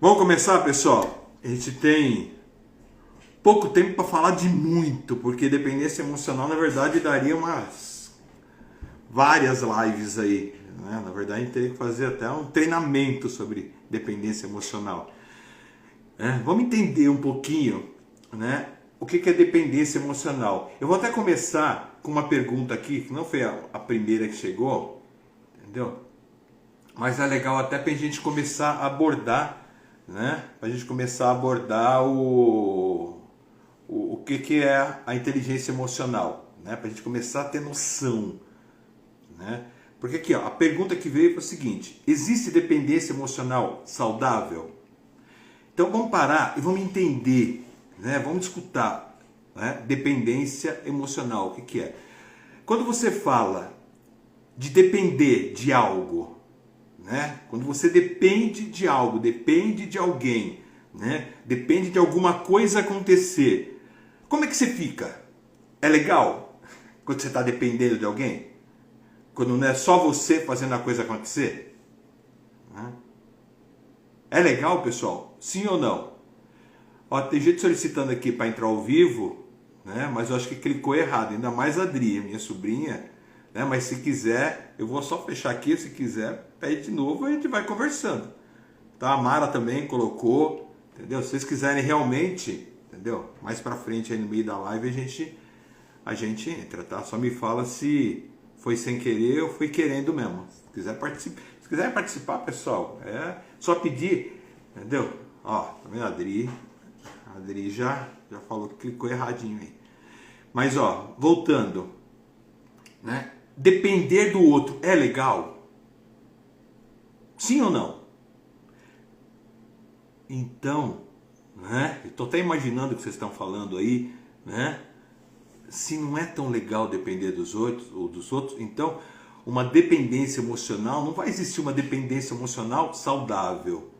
Vamos começar, pessoal? A gente tem pouco tempo para falar de muito, porque dependência emocional, na verdade, daria várias lives aí, né? Na verdade, a gente teria que fazer até um treinamento sobre dependência emocional. Vamos entender um pouquinho, né, o que é dependência emocional. Eu vou até começar com uma pergunta aqui, que não foi a primeira que chegou, entendeu? Mas é legal até para a gente começar a abordar, né? Para a gente começar a abordar o que é a inteligência emocional, né? Para a gente começar a ter noção, né? Porque aqui, ó, a pergunta que veio foi o seguinte: existe dependência emocional saudável? Então vamos parar e vamos entender, né? Vamos escutar, né? Dependência emocional, o que é? Quando você fala de depender de algo, né? Quando você depende de algo, depende de alguém, né? Depende de alguma coisa acontecer, como é que você fica? É legal quando você está dependendo de alguém? Quando não é só você fazendo a coisa acontecer? Né? É legal, pessoal? Sim ou não? Ó, tem gente solicitando aqui para entrar ao vivo, né? Mas eu acho que clicou errado, ainda mais a Adri, minha sobrinha. Né? Mas se quiser, eu vou só fechar aqui, se quiser, pede de novo e a gente vai conversando. Tá? A Mara também colocou, entendeu? Se vocês quiserem realmente, entendeu? Mais pra frente aí no meio da live a gente entra, tá? Só me fala se foi sem querer ou foi querendo mesmo. Se quiser participar, pessoal, é só pedir, entendeu? Ó, tá vendo a Adri? A Adri já falou que clicou erradinho aí. Mas ó, voltando, né? Depender do outro é legal? Sim ou não? Então, né? Eu tô até imaginando o que vocês estão falando aí, né? Se não é tão legal depender dos outros, então uma dependência emocional, não vai existir uma dependência emocional saudável,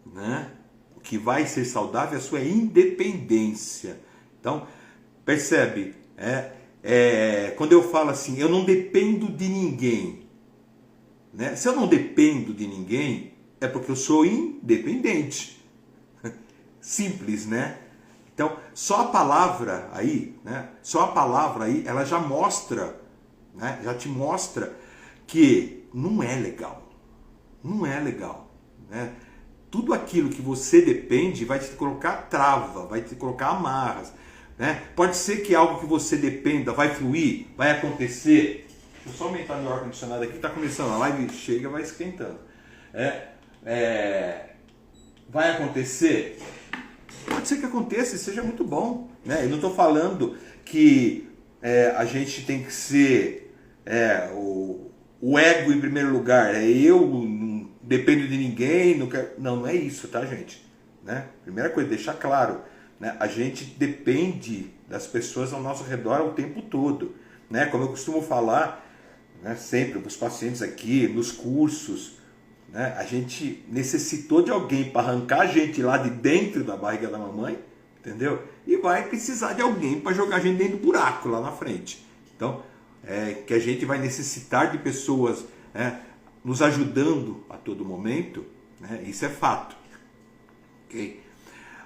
né? O que vai ser saudável é a sua independência. Então, percebe? Quando eu falo assim, eu não dependo de ninguém, né? Se eu não dependo de ninguém, é porque eu sou independente. Simples, né? Então, só a palavra aí, né? Só a palavra aí, ela já mostra, né? Já te mostra que não é legal. Não é legal, né? Tudo aquilo que você depende vai te colocar trava, vai te colocar amarras, né? Pode ser que algo que você dependa vai fluir, vai acontecer. Deixa eu só aumentar meu ar-condicionado aqui, está começando, a live chega, vai esquentando. Vai acontecer? Pode ser que aconteça e seja muito bom, né? Eu não estou falando que a gente tem que ser o ego em primeiro lugar. Eu não dependo de ninguém, não quero... Não é isso, tá, gente? Né? Primeira coisa, deixar claro, né? A gente depende das pessoas ao nosso redor o tempo todo, né? Como eu costumo falar, né, sempre para os pacientes aqui, nos cursos, né? A gente necessitou de alguém para arrancar a gente lá de dentro da barriga da mamãe, entendeu? E vai precisar de alguém para jogar a gente dentro do buraco lá na frente. Então, que a gente vai necessitar de pessoas, né, nos ajudando a todo momento, né? Isso é fato. Okay?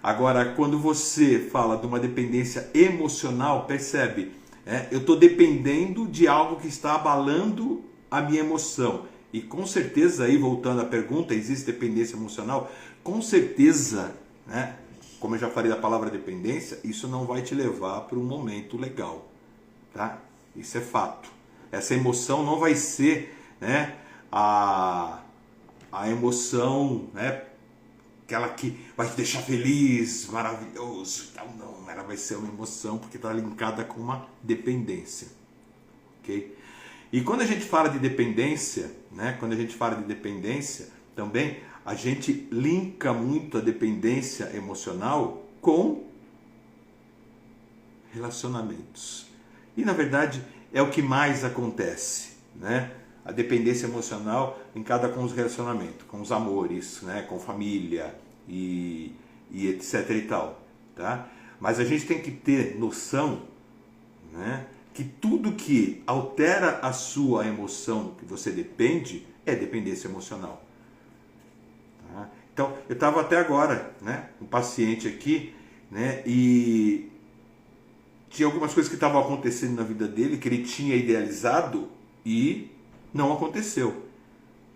Agora, quando você fala de uma dependência emocional, percebe? Eu estou dependendo de algo que está abalando a minha emoção. E com certeza, aí voltando à pergunta, existe dependência emocional? Com certeza, né? Como eu já falei da palavra dependência, isso não vai te levar para um momento legal, tá? Isso é fato. Essa emoção não vai ser, né, a emoção, né, aquela que vai te deixar feliz, maravilhoso. Então, não, ela vai ser uma emoção porque está linkada com uma dependência, ok? E quando a gente fala de dependência, né, quando a gente fala de dependência, também a gente linka muito a dependência emocional com relacionamentos. E na verdade é o que mais acontece, né? A dependência emocional linkada com os relacionamentos, com os amores, né, com família e etc e tal, tá? Mas a gente tem que ter noção, né, que tudo que altera a sua emoção, que você depende, é dependência emocional. Tá? Então, eu estava até agora, né, um paciente aqui, né, e tinha algumas coisas que estavam acontecendo na vida dele, que ele tinha idealizado e não aconteceu.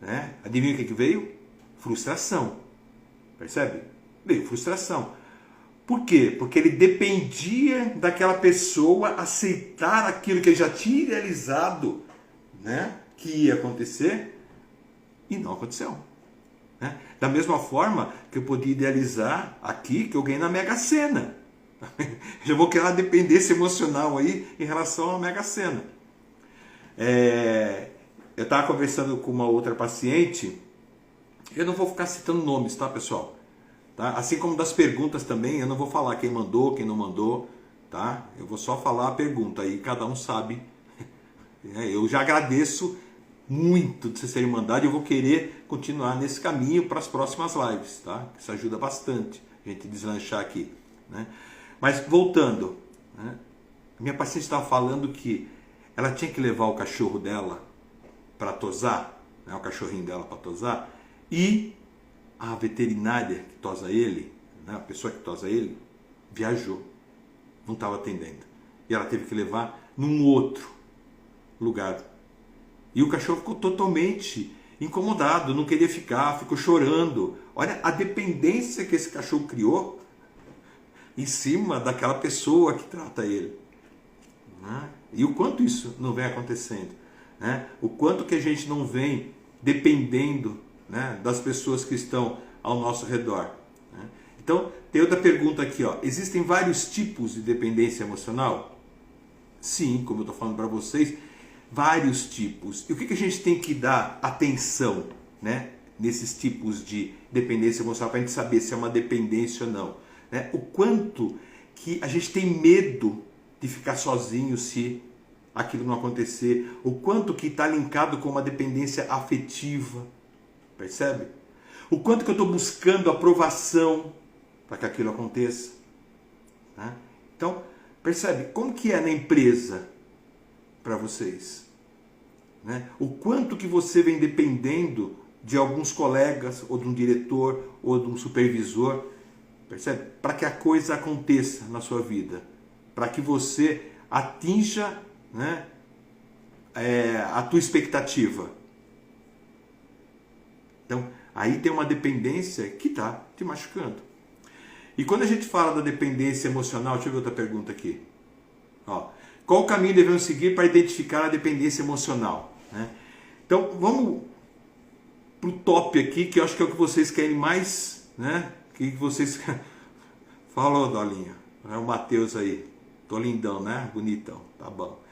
Né? Adivinha o que veio? Frustração. Percebe? Veio frustração. Por quê? Porque ele dependia daquela pessoa aceitar aquilo que ele já tinha idealizado, né, que ia acontecer, e não aconteceu. Né? Da mesma forma que eu podia idealizar aqui que eu ganhei na Mega Sena. Já vou criar uma dependência emocional aí em relação à Mega Sena. Eu estava conversando com uma outra paciente, eu não vou ficar citando nomes, tá, pessoal? Tá? Assim como das perguntas também, eu não vou falar quem mandou, quem não mandou, tá? Eu vou só falar a pergunta aí, cada um sabe. Eu já agradeço muito de vocês terem mandado e eu vou querer continuar nesse caminho para as próximas lives, tá? Isso ajuda bastante a gente deslanchar aqui, né? Mas voltando, né? Minha paciente estava falando que ela tinha que levar o cachorro dela para tosar, né? O cachorrinho dela para tosar, e a veterinária que tosa ele, né? A pessoa que tosa ele, viajou, não estava atendendo. E ela teve que levar num outro lugar. E o cachorro ficou totalmente incomodado, não queria ficar, ficou chorando. Olha a dependência que esse cachorro criou em cima daquela pessoa que trata ele. Né? E o quanto isso não vem acontecendo. Né? O quanto que a gente não vem dependendo, né, das pessoas que estão ao nosso redor. Né? Então, tem outra pergunta aqui. Ó. Existem vários tipos de dependência emocional? Sim, como eu estou falando para vocês, vários tipos. E o que a gente tem que dar atenção, né, nesses tipos de dependência emocional para a gente saber se é uma dependência ou não? Né? O quanto que a gente tem medo de ficar sozinho se aquilo não acontecer. O quanto que está linkado com uma dependência afetiva. Percebe? O quanto que eu estou buscando aprovação para que aquilo aconteça. Né? Então, percebe? Como que é na empresa para vocês? Né? O quanto que você vem dependendo de alguns colegas, ou de um diretor, ou de um supervisor, percebe? Para que a coisa aconteça na sua vida. Para que você atinja, né, a tua expectativa. Então, aí tem uma dependência que está te machucando. E quando a gente fala da dependência emocional, deixa eu ver outra pergunta aqui. Ó, qual o caminho devemos seguir para identificar a dependência emocional? Né? Então, vamos para o top aqui, que eu acho que é o que vocês querem mais, né? Que vocês... Falou, Dolinha. É o Matheus aí. Tô lindão, né? Bonitão. Tá bom.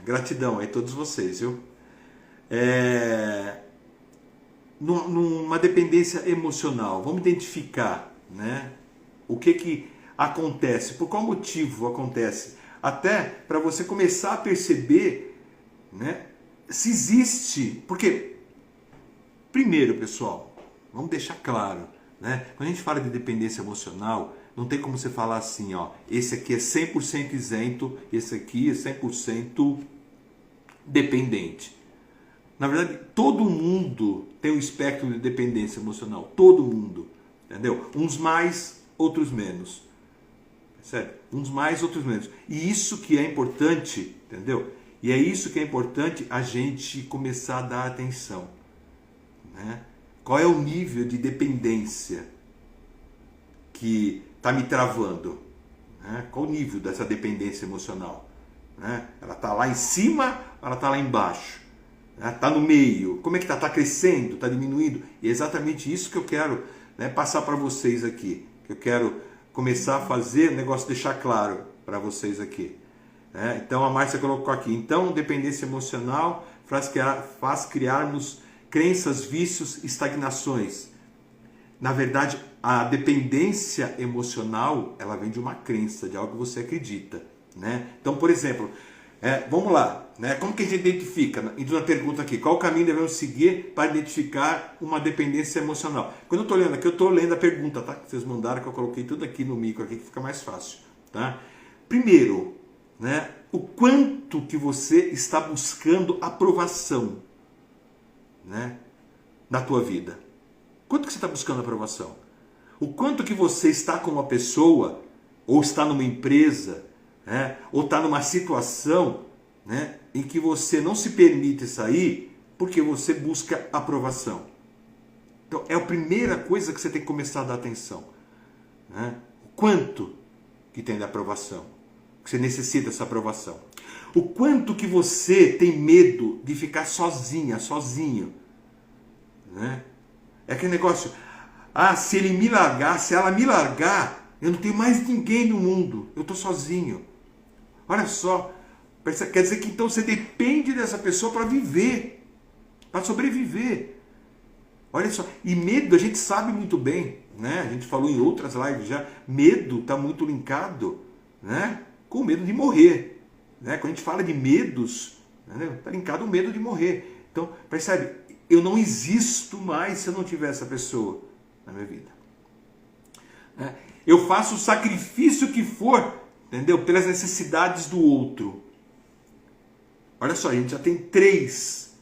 Gratidão aí a todos vocês, viu? Numa dependência emocional, vamos identificar, né, o que acontece, por qual motivo acontece, até para você começar a perceber, né, se existe, porque, primeiro, pessoal, vamos deixar claro, né, quando a gente fala de dependência emocional, não tem como você falar assim, ó, esse aqui é 100% isento, esse aqui é 100% dependente. Na verdade, todo mundo tem um espectro de dependência emocional. Todo mundo. Entendeu? Uns mais, outros menos. Percebe? Uns mais, outros menos. E isso que é importante, entendeu? E é isso que é importante a gente começar a dar atenção. Né? Qual é o nível de dependência que está me travando? Né? Qual o nível dessa dependência emocional? Né? Ela está lá em cima ou ela está lá embaixo? Está no meio, como é que está? Está crescendo, está diminuindo? E é exatamente isso que eu quero, né, passar para vocês aqui, que eu quero começar a fazer, o negócio deixar claro para vocês aqui. Então a Márcia colocou aqui, então dependência emocional faz criarmos crenças, vícios, estagnações. Na verdade, a dependência emocional, ela vem de uma crença, de algo que você acredita. Né? Então, por exemplo, vamos lá. Né? Como que a gente identifica? Indo na pergunta aqui, qual o caminho devemos seguir para identificar uma dependência emocional? Quando eu estou lendo aqui, eu estou lendo a pergunta, tá? Que vocês mandaram, que eu coloquei tudo aqui no micro, aqui, que fica mais fácil. Tá? Primeiro, né, o quanto que você está buscando aprovação. Né? da tua vida? Quanto que você está buscando aprovação? O quanto que você está com uma pessoa, ou está numa empresa, né, ou está numa situação, né, em que você não se permite sair porque você busca aprovação. Então é a primeira coisa que você tem que começar a dar atenção. Né? O quanto que tem de aprovação, que você necessita dessa aprovação. O quanto que você tem medo de ficar sozinha, sozinho. Né? É aquele negócio, se ele me largar, se ela me largar, eu não tenho mais ninguém no mundo, eu estou sozinho. Olha só, quer dizer que então você depende dessa pessoa para viver, para sobreviver. Olha só, e medo a gente sabe muito bem, né? A gente falou em outras lives já, medo está muito linkado, né, com o medo de morrer. Né? Quando a gente fala de medos, está linkado o medo de morrer. Então, percebe, eu não existo mais se eu não tiver essa pessoa na minha vida. Eu faço o sacrifício que for, entendeu? Pelas necessidades do outro. Olha só, a gente já tem 3,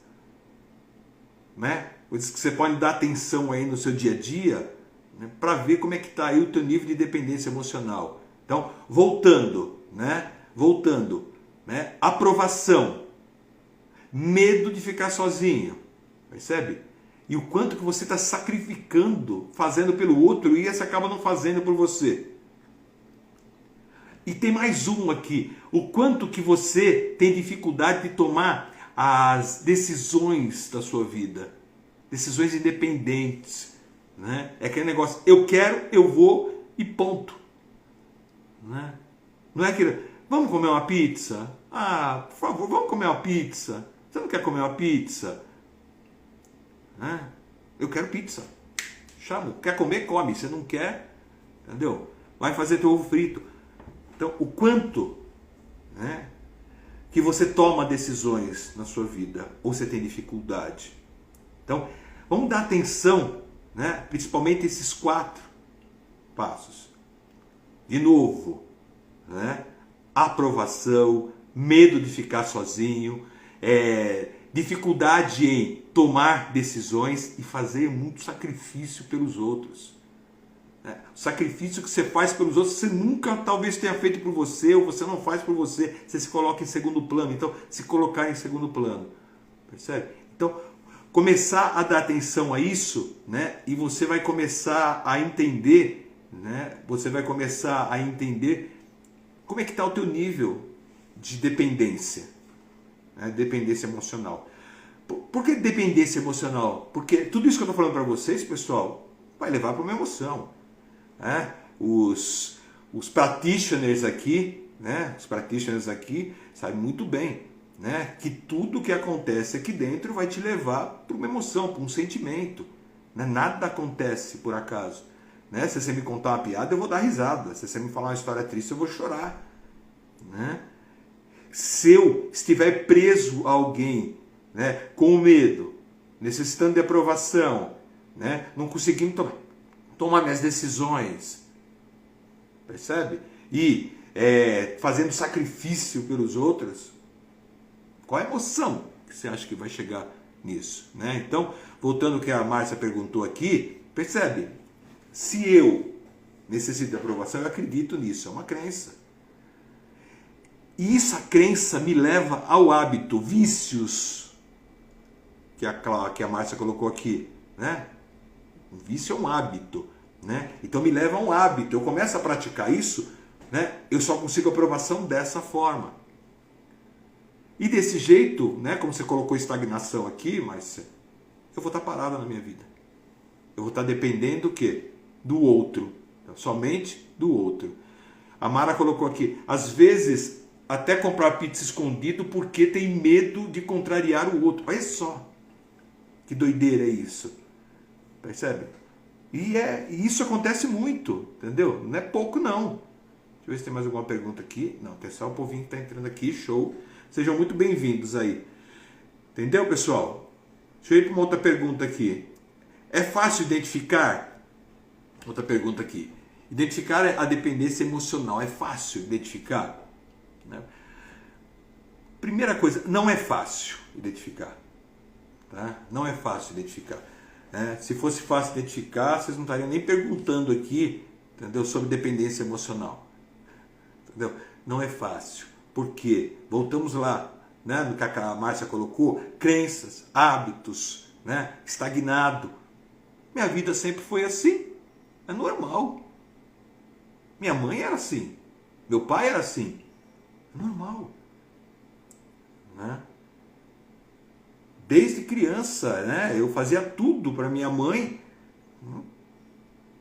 né, coisas que você pode dar atenção aí no seu dia a dia, né, para ver como é que está aí o teu nível de dependência emocional. Então, voltando, né, aprovação, medo de ficar sozinho, percebe? E o quanto que você está sacrificando, fazendo pelo outro, e esse acaba não fazendo por você. E tem mais um aqui, o quanto que você tem dificuldade de tomar as decisões da sua vida, decisões independentes, né? É aquele negócio, eu quero, eu vou e ponto. Né? Não é aquele, vamos comer uma pizza? Por favor, vamos comer uma pizza. Você não quer comer uma pizza? Né? Eu quero pizza. Chama, quer comer, come. Você não quer, entendeu? Vai fazer teu ovo frito. Então, o quanto, né, que você toma decisões na sua vida, ou você tem dificuldade. Então, vamos dar atenção, né, principalmente esses 4 passos. De novo, né, aprovação, medo de ficar sozinho, dificuldade em tomar decisões e fazer muito sacrifício pelos outros. O sacrifício que você faz pelos outros, você nunca talvez tenha feito por você, ou você não faz por você, você se coloca em segundo plano. Então, se colocar em segundo plano, percebe? Então, começar a dar atenção a isso, né? E você vai começar a entender, né? Você vai começar a entender como é que está o teu nível de dependência, né? Dependência emocional. Por que dependência emocional? Porque tudo isso que eu estou falando para vocês, pessoal, vai levar para uma emoção. Os practitioners aqui, né? Os practitioners aqui sabem muito bem, né, que tudo que acontece aqui dentro vai te levar para uma emoção, para um sentimento. Né? Nada acontece por acaso. Né? Se você me contar uma piada, eu vou dar risada. Se você me falar uma história triste, eu vou chorar. Né? Se eu estiver preso a alguém, né, com medo, necessitando de aprovação, né, não conseguindo tomar minhas decisões, percebe? E fazendo sacrifício pelos outros, qual a emoção que você acha que vai chegar nisso? Né? Então, voltando ao que a Márcia perguntou aqui, percebe? Se eu necessito de aprovação, eu acredito nisso, é uma crença. E essa crença me leva ao hábito, vícios, que a Márcia colocou aqui. Né? O vício é um hábito. Né? Então me leva a um hábito, eu começo a praticar isso, né? Eu só consigo aprovação dessa forma. E desse jeito, né, como você colocou estagnação aqui, mas eu vou estar parado na minha vida. Eu vou estar dependendo do quê? Do outro. Somente do outro. A Mara colocou aqui, às vezes até comprar pizza escondido porque tem medo de contrariar o outro. Olha só que doideira é isso. Percebe? E isso acontece muito, entendeu? Não é pouco não. Deixa eu ver se tem mais alguma pergunta aqui. Não, tem só o povinho que está entrando aqui, show. Sejam muito bem-vindos aí. Entendeu, pessoal? Deixa eu ir para uma outra pergunta aqui. É fácil identificar? Outra pergunta aqui. Identificar a dependência emocional. É fácil identificar? Né? Primeira coisa, não é fácil identificar. Tá? Não é fácil identificar. Se fosse fácil identificar, vocês não estariam nem perguntando aqui, entendeu, sobre dependência emocional. Entendeu? Não é fácil. Por quê? Voltamos lá, né, no que a Márcia colocou, crenças, hábitos, né, estagnado. Minha vida sempre foi assim. É normal. Minha mãe era assim. Meu pai era assim. É normal. Né? Desde criança, né, eu fazia tudo para minha mãe,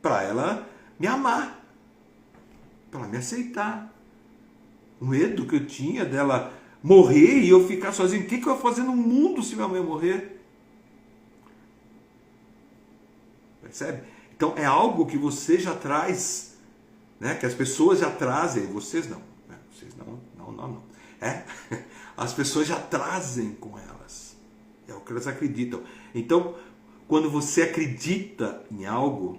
para ela me amar, para ela me aceitar. O medo que eu tinha dela morrer e eu ficar sozinho. O que eu ia fazer no mundo se minha mãe morrer? Percebe? Então é algo que você já traz, né? Que as pessoas já trazem, vocês não. Né? Vocês não. As pessoas já trazem com elas. É o que elas acreditam. Então, quando você acredita em algo,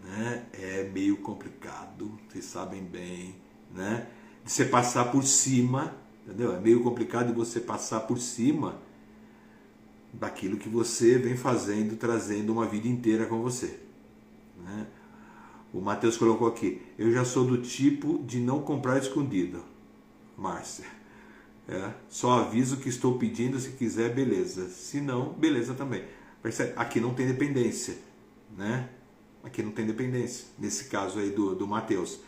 né, é meio complicado, vocês sabem bem, né? De você passar por cima, entendeu? É meio complicado de você passar por cima daquilo que você vem fazendo, trazendo uma vida inteira com você. Né? O Matheus colocou aqui, eu já sou do tipo de não comprar escondido. Márcia, só aviso que estou pedindo, se quiser, beleza. Se não, beleza também. Percebe? Aqui não tem dependência, né? Aqui não tem dependência, nesse caso aí do Matheus.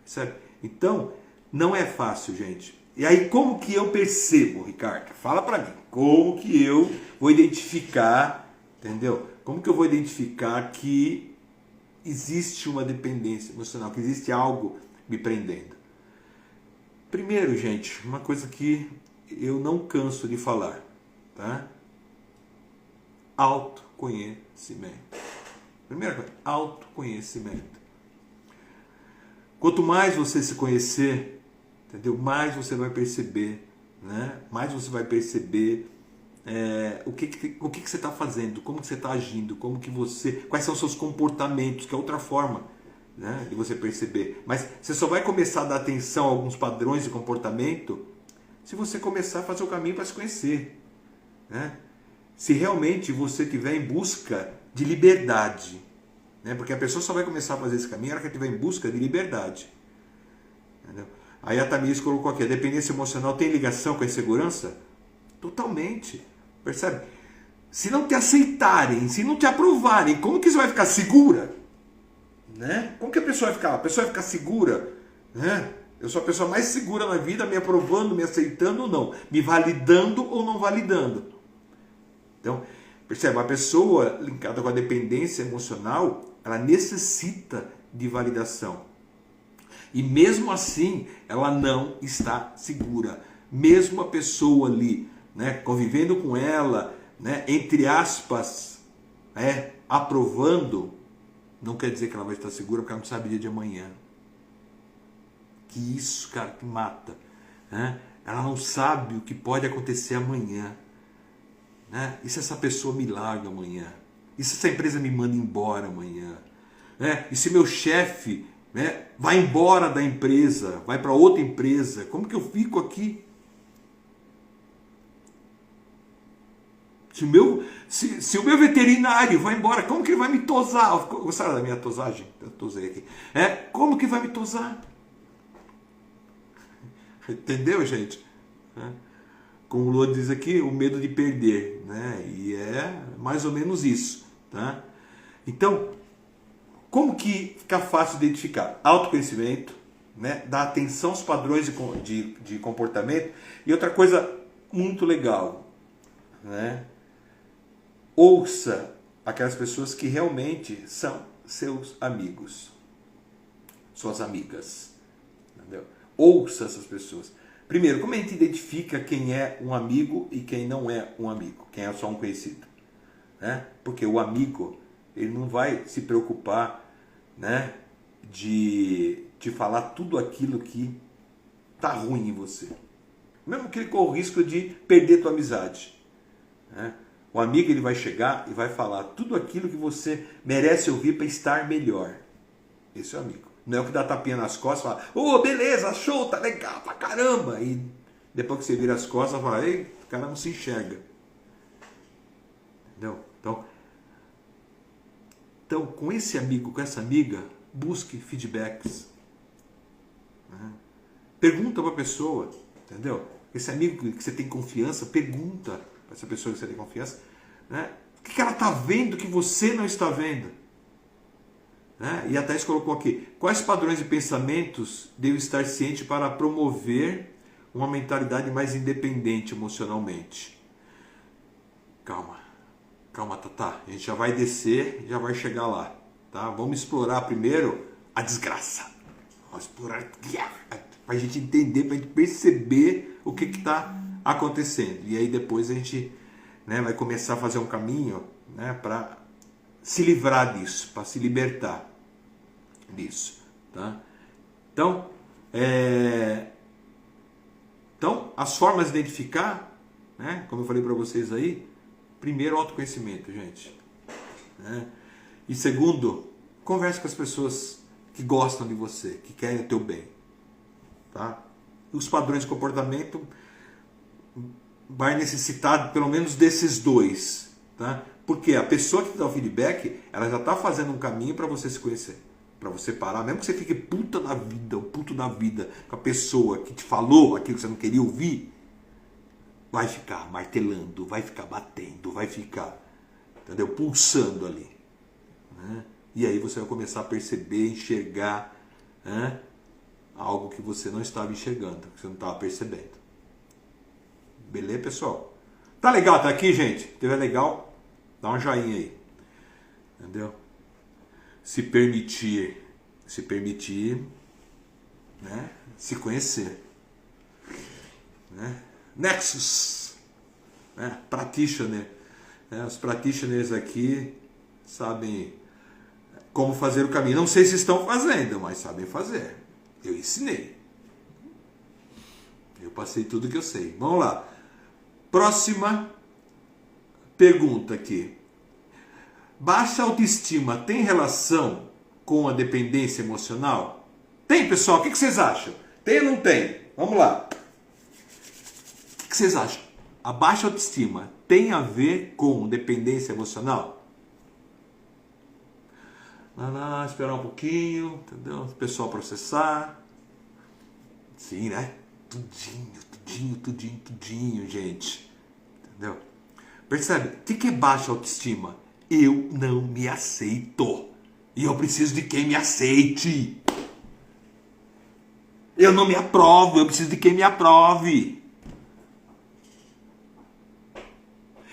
Percebe? Então, não é fácil, gente. E aí, como que eu percebo, Ricardo? Fala pra mim. Como que eu vou identificar, entendeu? Como que eu vou identificar que existe uma dependência emocional, que existe algo me prendendo? Primeiro, gente, uma coisa que eu não canso de falar, tá? Autoconhecimento. Primeira coisa, autoconhecimento. Quanto mais você se conhecer, entendeu? Mais você vai perceber, né? Mais você vai perceber o que você está fazendo, como que você está agindo, quais são os seus comportamentos, que é outra forma, né, de você perceber. Mas você só vai começar a dar atenção a alguns padrões de comportamento se você começar a fazer o caminho para se conhecer, né? Se realmente você estiver em busca de liberdade, né? Porque a pessoa só vai começar a fazer esse caminho na hora que estiver em busca de liberdade. Entendeu? Aí a Tamiris colocou aqui, a dependência emocional tem ligação com a insegurança? Totalmente. Percebe? Se não te aceitarem, se não te aprovarem, como que você vai ficar segura? Né? Como que a pessoa vai ficar? A pessoa vai ficar segura? Né? Eu sou a pessoa mais segura na vida, me aprovando, me aceitando ou não, me validando ou não validando. Então, percebe? A pessoa linkada com a dependência emocional, ela necessita de validação. E mesmo assim, ela não está segura. Mesmo a pessoa ali, né, convivendo com ela, né, entre aspas, aprovando, não quer dizer que ela vai estar segura, porque ela não sabe o dia de amanhã. Que isso, cara, que mata. Né? Ela não sabe o que pode acontecer amanhã. Né? E se essa pessoa me larga amanhã? E se essa empresa me manda embora amanhã? Né? E se meu chefe, né, vai embora da empresa, vai para outra empresa, como que eu fico aqui? Se o meu veterinário vai embora, como que ele vai me tosar? Gostaram da minha tosagem? Eu tosei aqui. Como que vai me tosar? Entendeu, gente? Como o Lua diz aqui, o medo de perder. Né? E é mais ou menos isso. Tá? Então, como que fica fácil de identificar? Autoconhecimento, né? Dar atenção aos padrões de comportamento. E outra coisa muito legal, né? Ouça aquelas pessoas que realmente são seus amigos, suas amigas. Entendeu? Ouça essas pessoas. Primeiro, como a gente identifica quem é um amigo e quem não é um amigo? Quem é só um conhecido? Né? Porque o amigo, ele não vai se preocupar, né, de te falar tudo aquilo que tá ruim em você. Mesmo que ele corra o risco de perder tua amizade. Né? O amigo, ele vai chegar e vai falar tudo aquilo que você merece ouvir para estar melhor. Esse é o amigo. Não é o que dá tapinha nas costas e fala, beleza, show, tá legal pra caramba. E depois que você vira as costas, fala, ei, o cara não se enxerga. Entendeu? Então, Então, com esse amigo, com essa amiga, busque feedbacks. Né? Pergunta para a pessoa, entendeu? Esse amigo que você tem confiança, pergunta para essa pessoa que você tem confiança, né? O que ela está vendo que você não está vendo? Né? E a Thais colocou aqui, quais padrões de pensamentos devo estar ciente para promover uma mentalidade mais independente emocionalmente? Calma, Tatá, a gente já vai descer, já vai chegar lá, tá? Vamos explorar primeiro a desgraça. Vamos explorar para a gente entender, para a gente perceber o que está acontecendo. E aí depois a gente, né, vai começar a fazer um caminho, né, para se livrar disso, para se libertar disso, tá? Então, as formas de identificar, né, como eu falei para vocês aí, primeiro, autoconhecimento, gente, né? E segundo, converse com as pessoas que gostam de você, que querem o teu bem, tá? E os padrões de comportamento vai necessitar pelo menos desses dois, tá? Porque a pessoa que te dá o feedback, ela já está fazendo um caminho para você se conhecer, para você parar, mesmo que você fique puto da vida com a pessoa que te falou aquilo que você não queria ouvir, vai ficar martelando, vai ficar batendo, vai ficar, entendeu? Pulsando ali, né? E aí você vai começar a perceber, enxergar, né, algo que você não estava enxergando, que você não estava percebendo. Beleza, pessoal? Tá legal, tá aqui, gente? Se estiver legal, dá um joinha aí, entendeu? Se permitir, né, se conhecer, né? Nexus, né? Practitioner, né? Os practitioners aqui sabem como fazer o caminho. Não sei se estão fazendo, mas sabem fazer. Eu ensinei. Eu passei tudo que eu sei. Vamos lá. Próxima pergunta aqui. Baixa autoestima tem relação com a dependência emocional? Tem, pessoal? O que vocês acham? Tem ou não tem? Vamos lá. O que vocês acham? A baixa autoestima tem a ver com dependência emocional? Lá, esperar um pouquinho, entendeu? O pessoal processar. Sim, né? Tudinho, gente. Entendeu? Percebe? O que é baixa autoestima? Eu não me aceito. E eu preciso de quem me aceite. Eu não me aprovo, eu preciso de quem me aprove.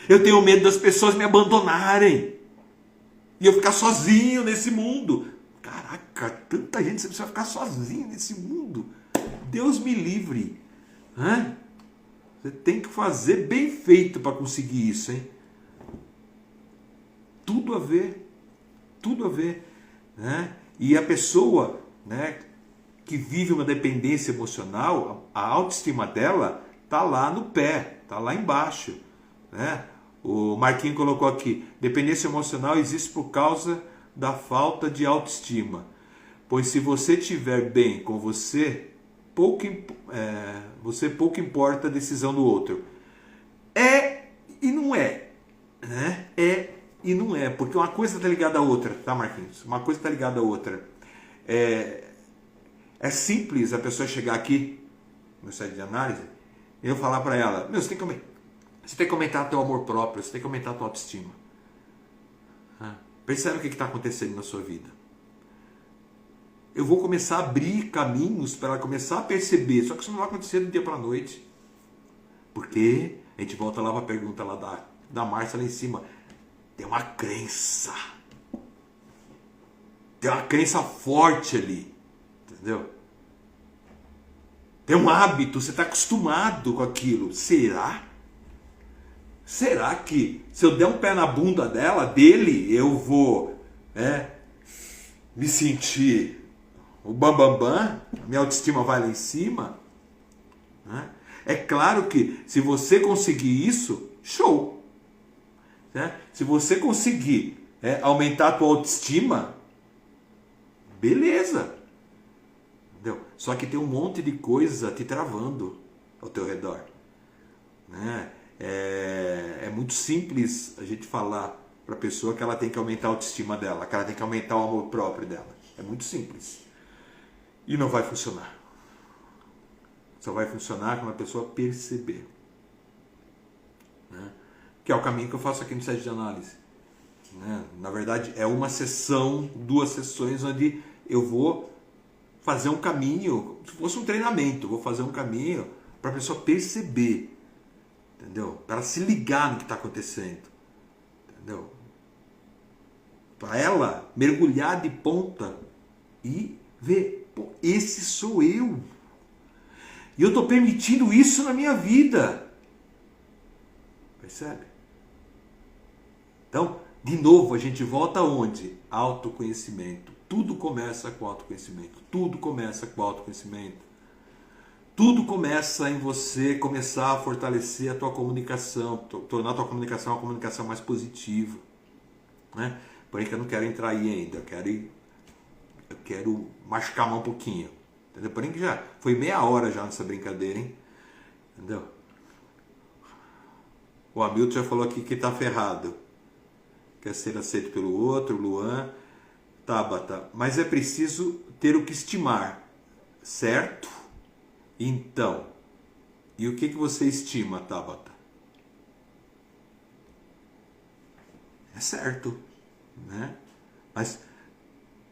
Eu tenho medo das pessoas me abandonarem. E eu ficar sozinho nesse mundo. Caraca, tanta gente, você precisa ficar sozinho nesse mundo. Deus me livre. Hã? Você tem que fazer bem feito para conseguir isso, hein? Tudo a ver. Né? E a pessoa, né, que vive uma dependência emocional, a autoestima dela está lá no pé, está lá embaixo, né? O Marquinhos colocou aqui, dependência emocional existe por causa da falta de autoestima, pois se você estiver bem com você, pouco importa a decisão do outro. É e não é, né? É e não é, porque uma coisa está ligada à outra, tá, Marquinhos? Uma coisa está ligada à outra. É simples a pessoa chegar aqui no site de análise e eu falar para ela, meu, você tem que aumentar teu amor próprio, você tem que aumentar tua autoestima. Percebe o que está acontecendo na sua vida. Eu vou começar a abrir caminhos para ela começar a perceber, só que isso não vai acontecer do dia para a noite. Porque a gente volta lá para a pergunta lá da Márcia lá em cima. Tem uma crença. Tem uma crença forte ali. Entendeu? Tem um hábito, você está acostumado com aquilo. Será? Será que se eu der um pé na bunda dele, eu vou me sentir o bambambam? Minha autoestima vai lá em cima? Né? É claro que se você conseguir isso, show! Né? Se você conseguir aumentar a tua autoestima, beleza! Entendeu? Só que tem um monte de coisa te travando ao teu redor. Né? É muito simples a gente falar para a pessoa que ela tem que aumentar a autoestima dela, que ela tem que aumentar o amor próprio dela. É muito simples. E não vai funcionar. Só vai funcionar quando a pessoa perceber. Né? Que é o caminho que eu faço aqui no site de análise. Né? Na verdade, é uma sessão, 2 sessões, onde eu vou fazer um caminho, se fosse um treinamento, eu vou fazer um caminho para a pessoa perceber. Entendeu? Para ela se ligar no que está acontecendo. Entendeu? Para ela mergulhar de ponta e ver, pô, esse sou eu. E eu estou permitindo isso na minha vida. Percebe? Então, de novo, a gente volta aonde? Autoconhecimento. Tudo começa com autoconhecimento. Tudo começa com autoconhecimento. Tudo começa em você começar a fortalecer a tua comunicação, tornar a tua comunicação uma comunicação mais positiva. Né? Porém que eu não quero entrar aí ainda, eu quero machucar mais um pouquinho. Entendeu? Porém que já foi meia hora já nessa brincadeira, hein? Entendeu? O Hamilton já falou aqui que tá ferrado. Quer ser aceito pelo outro, Luan, Tabata. Mas é preciso ter o que estimar, certo? Então, e o que você estima, Tabata? É certo, né? Mas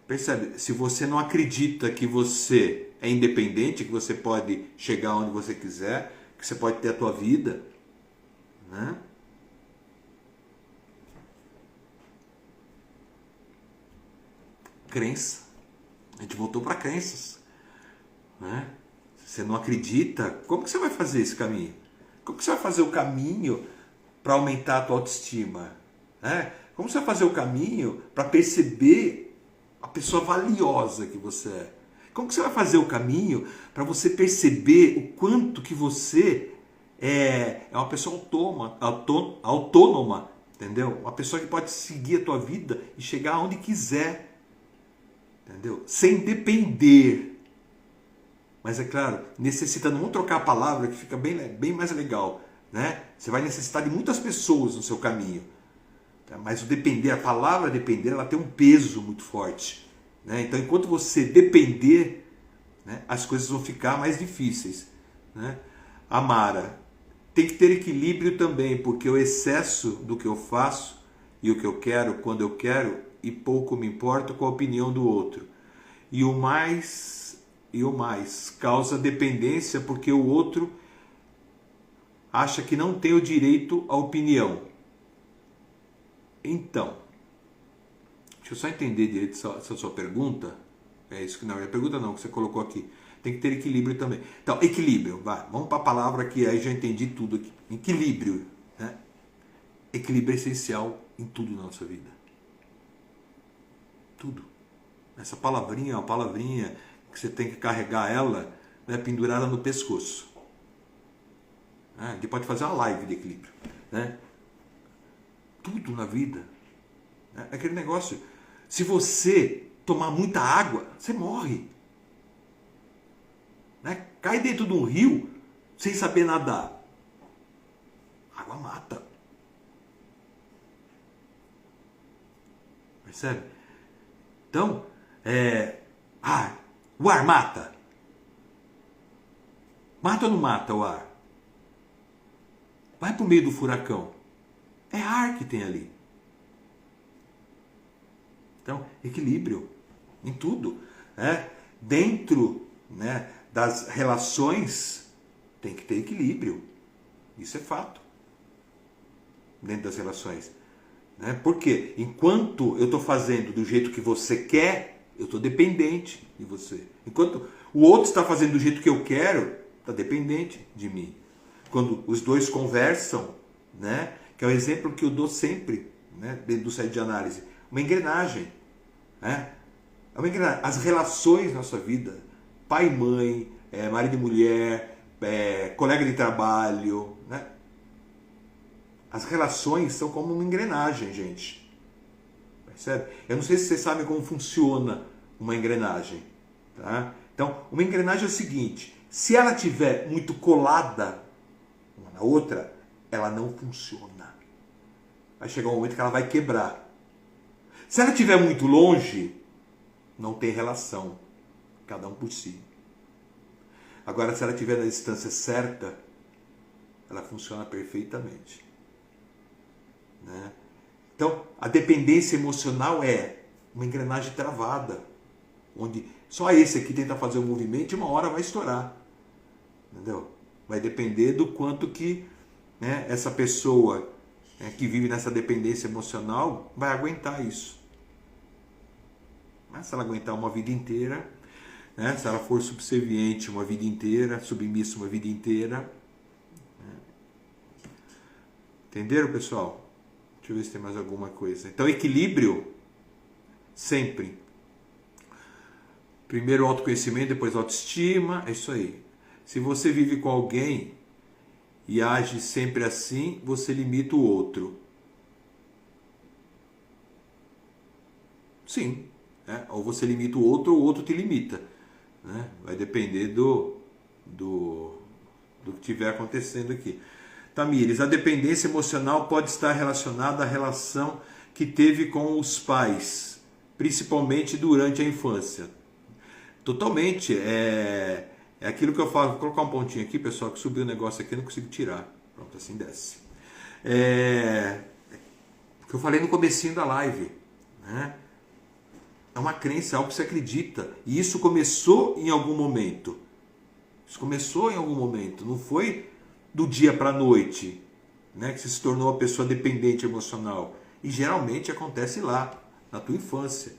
percebe, se você não acredita que você é independente, que você pode chegar onde você quiser, que você pode ter a tua vida, né? Crença. A gente voltou para crenças, né? Se você não acredita, como que você vai fazer esse caminho? Como que você vai fazer o caminho para aumentar a tua autoestima? Né? Como você vai fazer o caminho para perceber a pessoa valiosa que você é? Como que você vai fazer o caminho para você perceber o quanto que você é uma pessoa autônoma, entendeu? Uma pessoa que pode seguir a tua vida e chegar aonde quiser, entendeu? Sem depender. Mas é claro, necessitando, vamos trocar a palavra que fica bem mais legal, né? Você vai necessitar de muitas pessoas no seu caminho. Tá? Mas o depender, a palavra depender, ela tem um peso muito forte. Né? Então, enquanto você depender, né, as coisas vão ficar mais difíceis. Né? Amara, tem que ter equilíbrio também, porque o excesso do que eu faço e o que eu quero, quando eu quero, e pouco me importo com a opinião do outro. E o mais causa dependência porque o outro acha que não tem o direito à opinião. Então, deixa eu só entender direito essa sua pergunta. É isso que não é pergunta não, que você colocou aqui. Tem que ter equilíbrio também. Então, equilíbrio, vai. Vamos para a palavra que aí já entendi tudo aqui. Equilíbrio, né? Equilíbrio é essencial em tudo na nossa vida. Tudo. Essa palavrinha é uma palavrinha que você tem que carregar ela, né, pendurada no pescoço. A gente pode fazer uma live de equilíbrio. Né? Tudo na vida. Né? Aquele negócio, se você tomar muita água, você morre. Né? Cai dentro de um rio sem saber nadar. A água mata. Percebe? Então, o ar mata. Mata ou não mata o ar? Vai para o meio do furacão. É ar que tem ali. Então, equilíbrio em tudo. Né? Dentro, né, das relações, tem que ter equilíbrio. Isso é fato. Dentro das relações. Né? Porque enquanto eu estou fazendo do jeito que você quer, eu estou dependente de você. Enquanto o outro está fazendo do jeito que eu quero, está dependente de mim. Quando os dois conversam, né, que é o exemplo que eu dou sempre, né, dentro do site de análise, uma engrenagem. Né? É uma engrenagem. As relações na nossa vida, pai e mãe, marido e mulher, colega de trabalho, né? As relações são como uma engrenagem, gente. Percebe? Eu não sei se vocês sabem como funciona uma engrenagem. Tá? Então, uma engrenagem é o seguinte: se ela estiver muito colada uma na outra, ela não funciona. vai chegar um momento que ela vai quebrar. Se ela estiver muito longe, não tem relação, cada um por si. Agora, se ela estiver na distância certa, ela funciona perfeitamente. Né? Então, a dependência emocional é uma engrenagem travada, onde só esse aqui tenta fazer um movimento e uma hora vai estourar. Entendeu? Vai depender do quanto que, né, essa pessoa, que vive nessa dependência emocional vai aguentar isso. Mas se ela aguentar uma vida inteira, né, se ela for subserviente uma vida inteira, submissa uma vida inteira. Né? Entenderam, pessoal? Deixa eu ver se tem mais alguma coisa. Então, equilíbrio, sempre. Primeiro autoconhecimento, depois autoestima, é isso aí. Se você vive com alguém e age sempre assim, você limita o outro. Sim. Né? Ou você limita o outro, ou o outro te limita. Né? Vai depender do que estiver acontecendo aqui. Tamires, a dependência emocional pode estar relacionada à relação que teve com os pais, principalmente durante a infância. Totalmente. É aquilo que eu falo. Vou colocar um pontinho aqui, pessoal, que subiu o negócio aqui, eu não consigo tirar. Pronto, assim desce. O que eu falei no comecinho da live. Né? É uma crença, é algo que você acredita. E isso começou em algum momento. Isso começou em algum momento. Não foi do dia para a noite, né, que você se tornou uma pessoa dependente emocional. E geralmente acontece lá, na tua infância.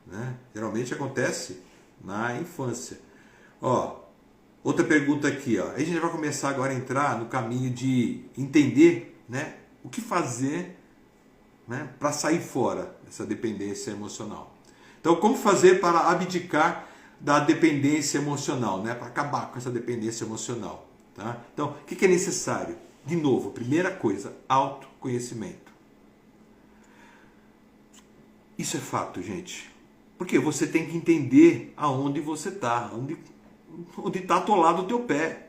Né? Geralmente acontece na infância. Ó, outra pergunta aqui. Ó. Aí a gente vai começar agora a entrar no caminho de entender, né, o que fazer, né, para sair fora dessa dependência emocional. Então, como fazer para abdicar da dependência emocional, né? Para acabar com essa dependência emocional. Tá? Então, o que é necessário? De novo, primeira coisa, autoconhecimento. Isso é fato, gente. Porque você tem que entender aonde você está, onde está atolado o teu pé.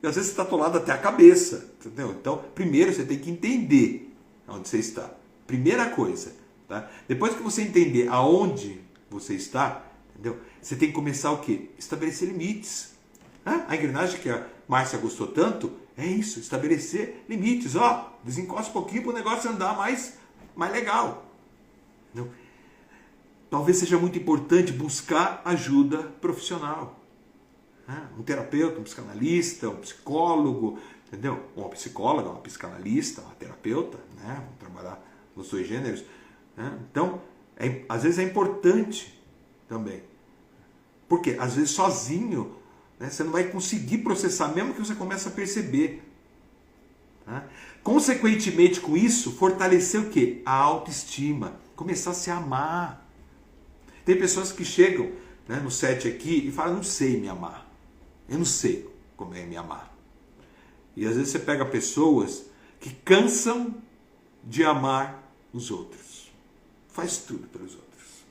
E às vezes você está atolado até a cabeça. Entendeu? Então, primeiro você tem que entender onde você está. Primeira coisa. Tá? Depois que você entender aonde você está, entendeu? Você tem que começar o quê? Estabelecer limites. A engrenagem que a Márcia gostou tanto é isso, estabelecer limites. Ó, desencosta um pouquinho para o negócio andar mais legal. Entendeu? Talvez seja muito importante buscar ajuda profissional. Um terapeuta, um psicanalista, um psicólogo, entendeu? Uma psicóloga, uma psicanalista, uma terapeuta, né? Vamos trabalhar nos dois gêneros. Então, às vezes é importante também. Porque às vezes sozinho, né, você não vai conseguir processar, mesmo que você comece a perceber. Tá? Consequentemente com isso, fortalecer o quê? A autoestima. Começar a se amar. Tem pessoas que chegam, né, no set aqui e falam, não sei me amar. Eu não sei como é me amar. E às vezes você pega pessoas que cansam de amar os outros. Faz tudo pelos outros.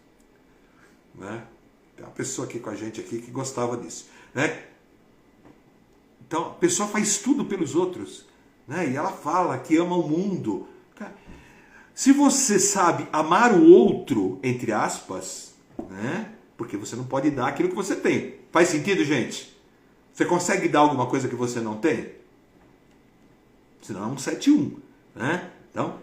Né? Tem uma pessoa aqui com a gente aqui que gostava disso. Né? Então, a pessoa faz tudo pelos outros. Né? E ela fala que ama o mundo. Se você sabe amar o outro, entre aspas, né? Porque você não pode dar aquilo que você tem. Faz sentido, gente? Você consegue dar alguma coisa que você não tem? Senão é um 7-1. Né? Então,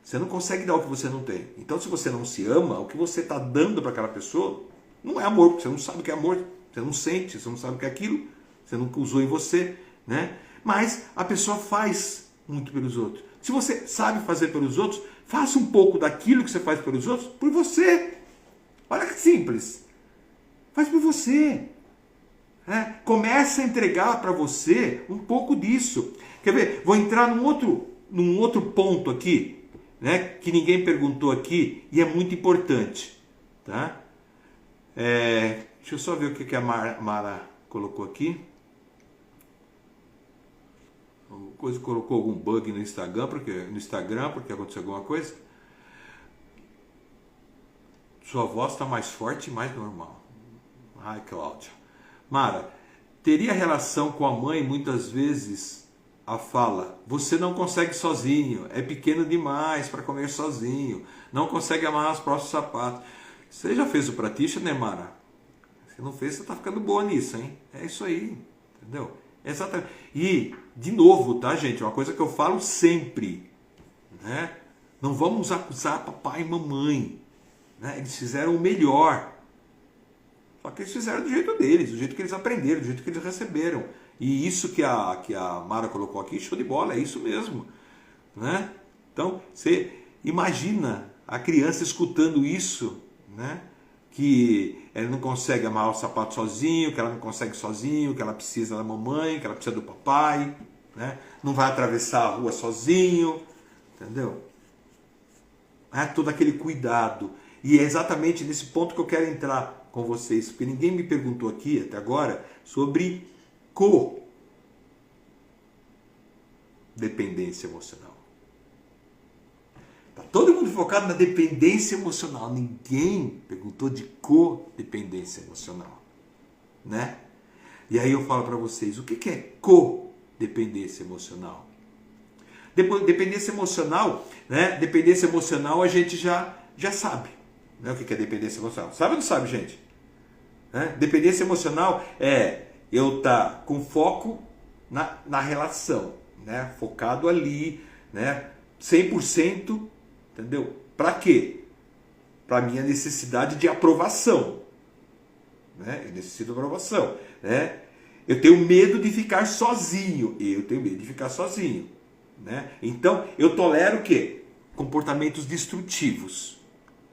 você não consegue dar o que você não tem. Então, se você não se ama, o que você está dando para aquela pessoa não é amor, porque você não sabe o que é amor, você não sente, você não sabe o que é aquilo, você nunca usou em você. Né? Mas a pessoa faz muito pelos outros. Se você sabe fazer pelos outros, faça um pouco daquilo que você faz pelos outros por você. Olha que simples. Faz por você. Comece a entregar para você um pouco disso. Quer ver? Vou entrar num outro ponto aqui, né, que ninguém perguntou aqui e é muito importante. Tá? Deixa eu só ver o que a Mara colocou aqui. Coisa colocou algum bug no Instagram, porque aconteceu alguma coisa. Sua voz está mais forte e mais normal. Ai, Cláudia. Mara, teria relação com a mãe muitas vezes a fala, você não consegue sozinho, é pequeno demais para comer sozinho, não consegue amarrar os próprios sapatos. Você já fez o practitioner, né, Mara? Se não fez, você está ficando boa nisso, hein? É isso aí, entendeu? Exatamente. E, de novo, tá, gente? Uma coisa que eu falo sempre, né? Não vamos acusar papai e mamãe, né? Eles fizeram o melhor. Só que eles fizeram do jeito deles, do jeito que eles aprenderam, do jeito que eles receberam. E isso que a Mara colocou aqui, show de bola, é isso mesmo, né? Então, você imagina a criança escutando isso, né? Que ela não consegue amarrar o sapato sozinho, que ela não consegue sozinho, que ela precisa da mamãe, que ela precisa do papai, né? Não vai atravessar a rua sozinho, entendeu? É todo aquele cuidado. E é exatamente nesse ponto que eu quero entrar com vocês, porque ninguém me perguntou aqui até agora sobre codependência emocional. Está todo mundo focado na dependência emocional. Ninguém perguntou de codependência emocional, né? E aí eu falo para vocês, o que é codependência emocional? Dependência emocional, né? Dependência emocional a gente já sabe, né? O que é dependência emocional? Sabe ou não sabe, gente? Né? Dependência emocional é eu estar com foco na relação, né? Focado ali, né? 100%, entendeu? Para quê? Para minha necessidade de aprovação, né? Eu necessito de aprovação, né? Eu tenho medo de ficar sozinho, né? Então, eu tolero o quê? Comportamentos destrutivos.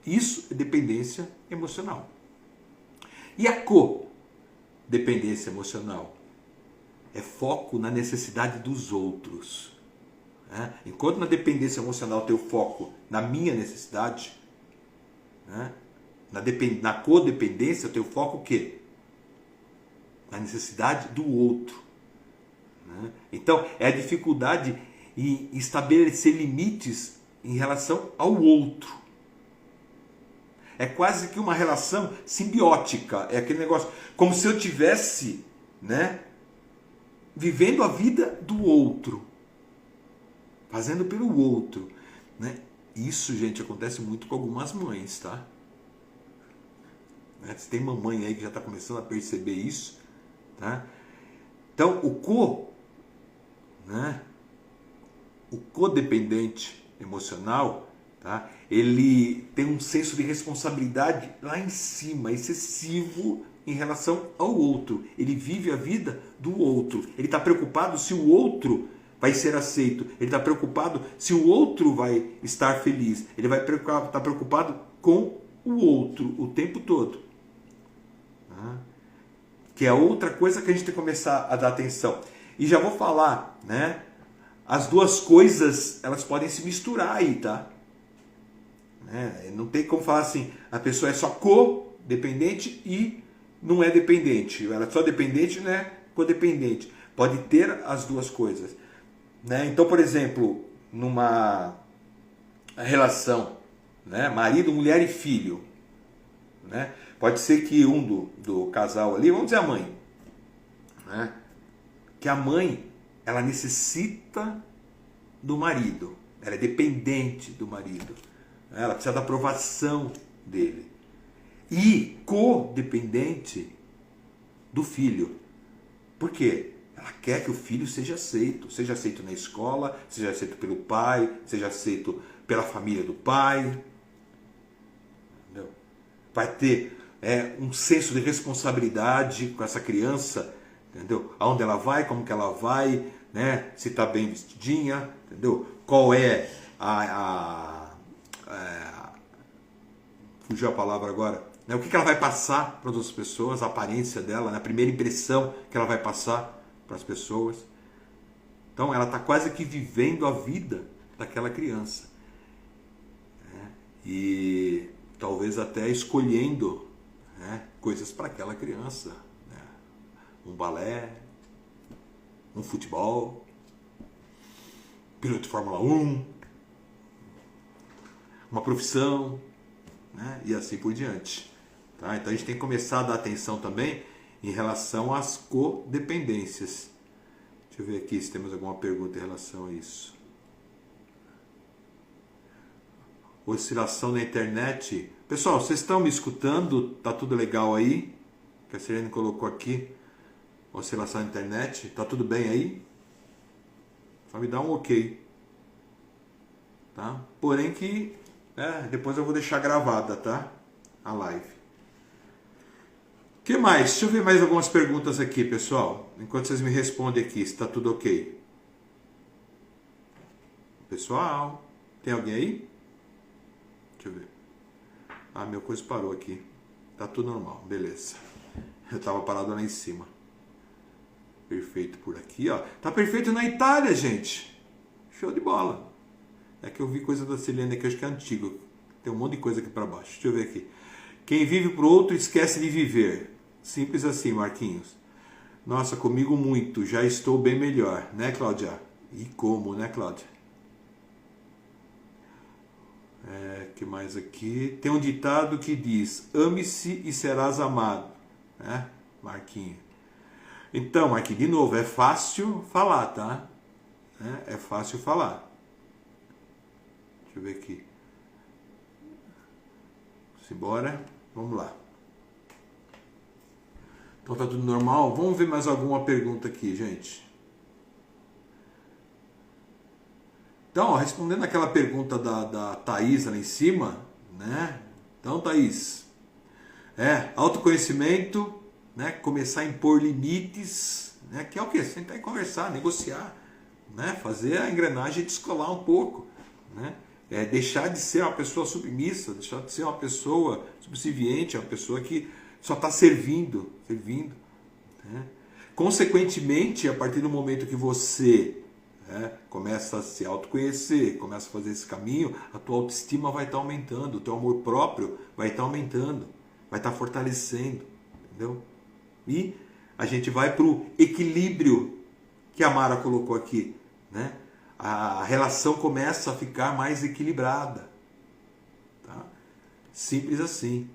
Isso é dependência emocional. E a codependência emocional? É foco na necessidade dos outros. Né? Enquanto na dependência emocional eu tenho foco na minha necessidade, né? Na codependência eu tenho foco o quê? Na necessidade do outro. Né? Então, é a dificuldade em estabelecer limites em relação ao outro. É quase que uma relação simbiótica. É aquele negócio, como se eu tivesse, né, vivendo a vida do outro, fazendo pelo outro, né? Isso, gente, acontece muito com algumas mães, tá? Se tem mamãe aí que já está começando a perceber isso, tá? Então, né, o codependente emocional, tá? Ele tem um senso de responsabilidade lá em cima, excessivo em relação ao outro. Ele vive a vida do outro. Ele está preocupado se o outro vai ser aceito. Ele está preocupado se o outro vai estar feliz. Ele vai estar preocupado com o outro o tempo todo. Tá? Que é outra coisa que a gente tem que começar a dar atenção. E já vou falar, né? As duas coisas, elas podem se misturar aí, tá? Não tem como falar assim, a pessoa é só codependente e não é dependente. Ela é só dependente e não é codependente. Pode ter as duas coisas. Né? Então, por exemplo, numa relação, né? Marido, mulher e filho. Né? Pode ser que um do casal ali, vamos dizer a mãe, né? Que a mãe, ela necessita do marido. Ela é dependente do marido. Ela precisa da aprovação dele. E codependente do filho. Por quê? Ela quer que o filho seja aceito na escola, seja aceito pelo pai, seja aceito pela família do pai. Entendeu? Vai ter um senso de responsabilidade com essa criança, entendeu? Aonde ela vai, como que ela vai, né? Se está bem vestidinha, entendeu? Qual é fugiu a palavra agora, né? O que ela vai passar para outras pessoas, a aparência dela, né? A primeira impressão que ela vai passar para as pessoas. Então ela está quase que vivendo a vida daquela criança, né? E talvez até escolhendo, né, coisas para aquela criança, né? Um balé, um futebol, piloto de Fórmula 1, uma profissão, né? E assim por diante. Tá? Então a gente tem que começar a dar atenção também em relação às codependências. Deixa eu ver aqui se temos alguma pergunta em relação a isso. Oscilação na internet. Pessoal, vocês estão me escutando? Tá tudo legal aí? Que a Sirene colocou aqui. Oscilação na internet. Tá tudo bem aí? Só me dá um ok. Tá? Porém que depois eu vou deixar gravada, tá? A live. O que mais? Deixa eu ver mais algumas perguntas aqui, pessoal. Enquanto vocês me respondem aqui, se tá tudo ok. Pessoal, tem alguém aí? Deixa eu ver. Ah, meu coisa parou aqui. Tá tudo normal, beleza. Eu tava parado lá em cima. Perfeito por aqui, ó. Tá perfeito na Itália, gente. Show de bola. É que eu vi coisa da Selene aqui, acho que é antigo. Tem um monte de coisa aqui para baixo. Deixa eu ver aqui. Quem vive pro outro esquece de viver. Simples assim, Marquinhos. Nossa, comigo muito. Já estou bem melhor, né, Cláudia? E como, né, Cláudia? Que mais aqui? Tem um ditado que diz: ame-se e serás amado, né, Marquinhos? Então, Marquinhos, de novo, é fácil falar, tá? É fácil falar. Deixa eu ver aqui. Simbora. Vamos lá. Então tá tudo normal? Vamos ver mais alguma pergunta aqui, gente. Então, ó, respondendo aquela pergunta da Thaís lá em cima, né? Então, Thaís, autoconhecimento, né? Começar a impor limites, né? Que é o quê? Sentar e conversar, negociar, né? Fazer a engrenagem descolar um pouco, né? Deixar de ser uma pessoa submissa, deixar de ser uma pessoa subserviente, uma pessoa que só está servindo, né? Consequentemente, a partir do momento que você começa a se autoconhecer, começa a fazer esse caminho, a tua autoestima vai estar aumentando, o teu amor próprio vai estar aumentando, vai estar fortalecendo, entendeu? E a gente vai para o equilíbrio que a Mara colocou aqui, né? A relação começa a ficar mais equilibrada, tá? Simples assim.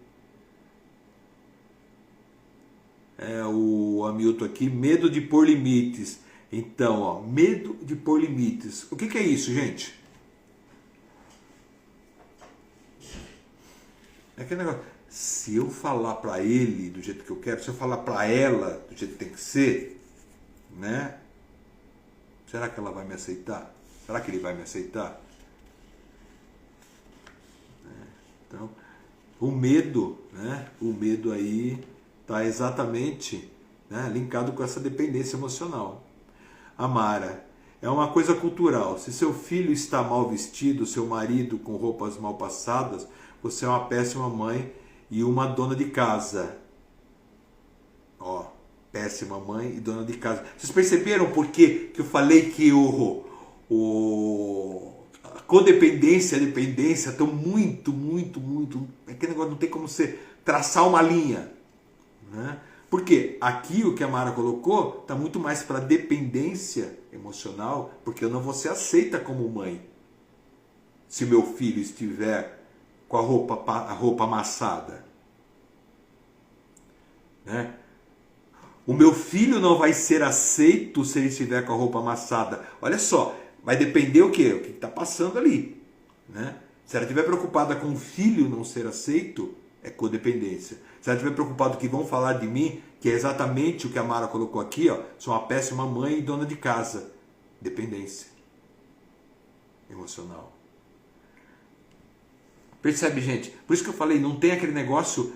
O Hamilton aqui, medo de pôr limites. Então, ó, medo de pôr limites. O que é isso, gente? É aquele negócio. Se eu falar para ele do jeito que eu quero, se eu falar para ela do jeito que tem que ser, né? Será que ela vai me aceitar? Será que ele vai me aceitar? Então, o medo, né? O medo aí está exatamente, né, linkado com essa dependência emocional. Amara, é uma coisa cultural. Se seu filho está mal vestido, seu marido com roupas mal passadas, você é uma péssima mãe e uma dona de casa. Ó, péssima mãe e dona de casa. Vocês perceberam por que eu falei que a codependência e a dependência estão muito... Aquele negócio não tem como você traçar uma linha, né? Porque aqui o que a Mara colocou está muito mais para dependência emocional, porque eu não vou ser aceita como mãe se meu filho estiver com a roupa amassada, né? O meu filho não vai ser aceito se ele estiver com a roupa amassada. Olha só, vai depender o quê? O que está passando ali, né? Se ela estiver preocupada com o filho não ser aceito, é codependência. Se ela estiver preocupada que vão falar de mim, que é exatamente o que a Mara colocou aqui, ó, sou uma péssima mãe e dona de casa. Dependência emocional. Percebe, gente? Por isso que eu falei, não tem aquele negócio,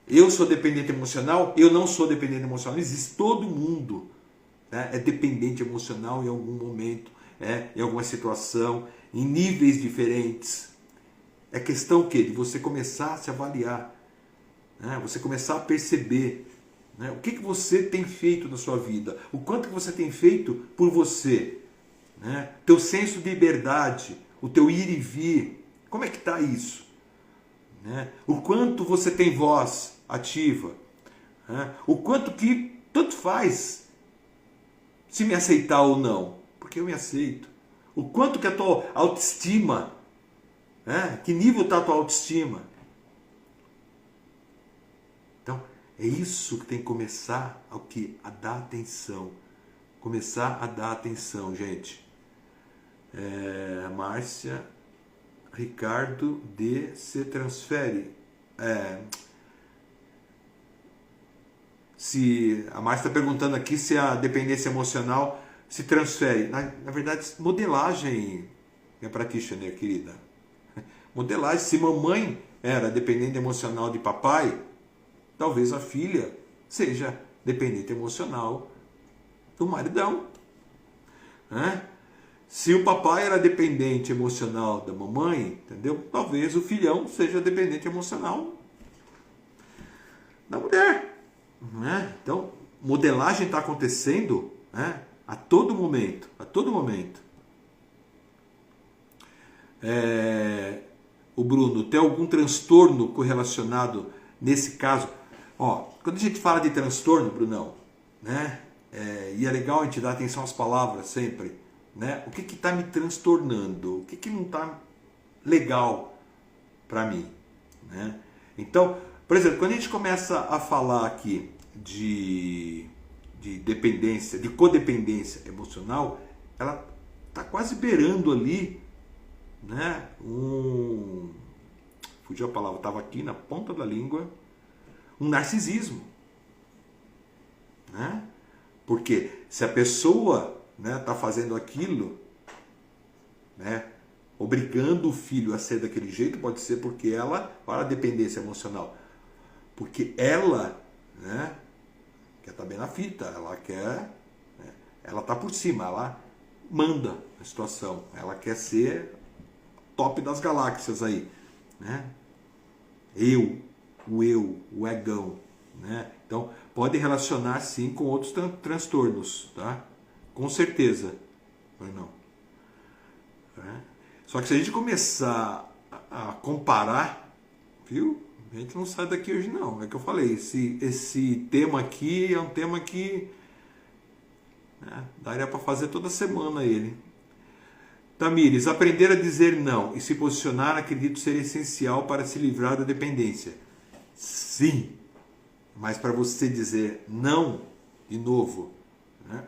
eu sou dependente emocional, eu não sou dependente emocional. Não existe, todo mundo, né, é dependente emocional em algum momento, em alguma situação, em níveis diferentes. É questão o quê? De você começar a se avaliar, né? Você começar a perceber, né? O que você tem feito na sua vida, o quanto que você tem feito por você, né? Teu senso de liberdade, o teu ir e vir, como é que está isso? Né? O quanto você tem voz ativa, né? O quanto que tanto faz se me aceitar ou não, porque eu me aceito. O quanto que a tua autoestima, né? Que nível está a tua autoestima? Então, é isso que tem que começar a dar atenção, começar a dar atenção, gente. Márcia, Ricardo D se transfere. Se a Márcia está perguntando aqui se a dependência emocional se transfere. Na verdade, modelagem, minha practitioner querida. Modelagem. Se mamãe era dependente emocional de papai, talvez a filha seja dependente emocional do maridão. Se o papai era dependente emocional da mamãe, entendeu? Talvez o filhão seja dependente emocional da mulher. Então, modelagem está acontecendo a todo momento. A todo momento. O Bruno, tem algum transtorno correlacionado nesse caso? Quando a gente fala de transtorno, Brunão, e é legal a gente dar atenção às palavras sempre, o que está me transtornando? O que não está legal para mim? Então, por exemplo, quando a gente começa a falar aqui de dependência, de codependência emocional, ela está quase beirando ali, fugiu a palavra, estava aqui na ponta da língua, um narcisismo. Porque se a pessoa está fazendo aquilo, obrigando o filho a ser daquele jeito, pode ser porque ela, olha a dependência emocional, porque ela quer estar bem na fita, ela está por cima, ela manda a situação, ela quer ser top das galáxias aí, o egão, então pode relacionar sim com outros transtornos, tá? Com certeza, não. Só que se a gente começar a comparar, viu? A gente não sai daqui hoje não. É que eu falei, esse tema aqui é um tema que daria para fazer toda semana ele. Tamires, aprender a dizer não e se posicionar acredito ser essencial para se livrar da dependência. Sim, mas para você dizer não, de novo,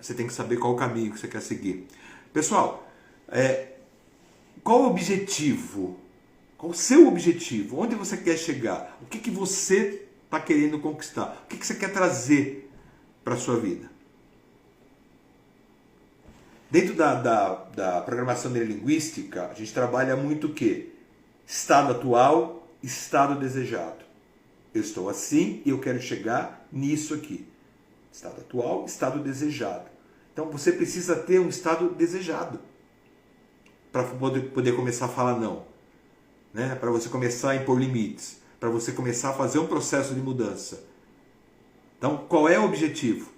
você tem que saber qual o caminho que você quer seguir. Pessoal, qual o objetivo? Qual o seu objetivo? Onde você quer chegar? O que você está querendo conquistar? O que você quer trazer para a sua vida? Dentro da programação neurolinguística, a gente trabalha muito o quê? Estado atual, estado desejado. Eu estou assim e eu quero chegar nisso aqui. Estado atual, estado desejado. Então você precisa ter um estado desejado para poder começar a falar não. Para você começar a impor limites. Para você começar a fazer um processo de mudança. Então, qual é o objetivo?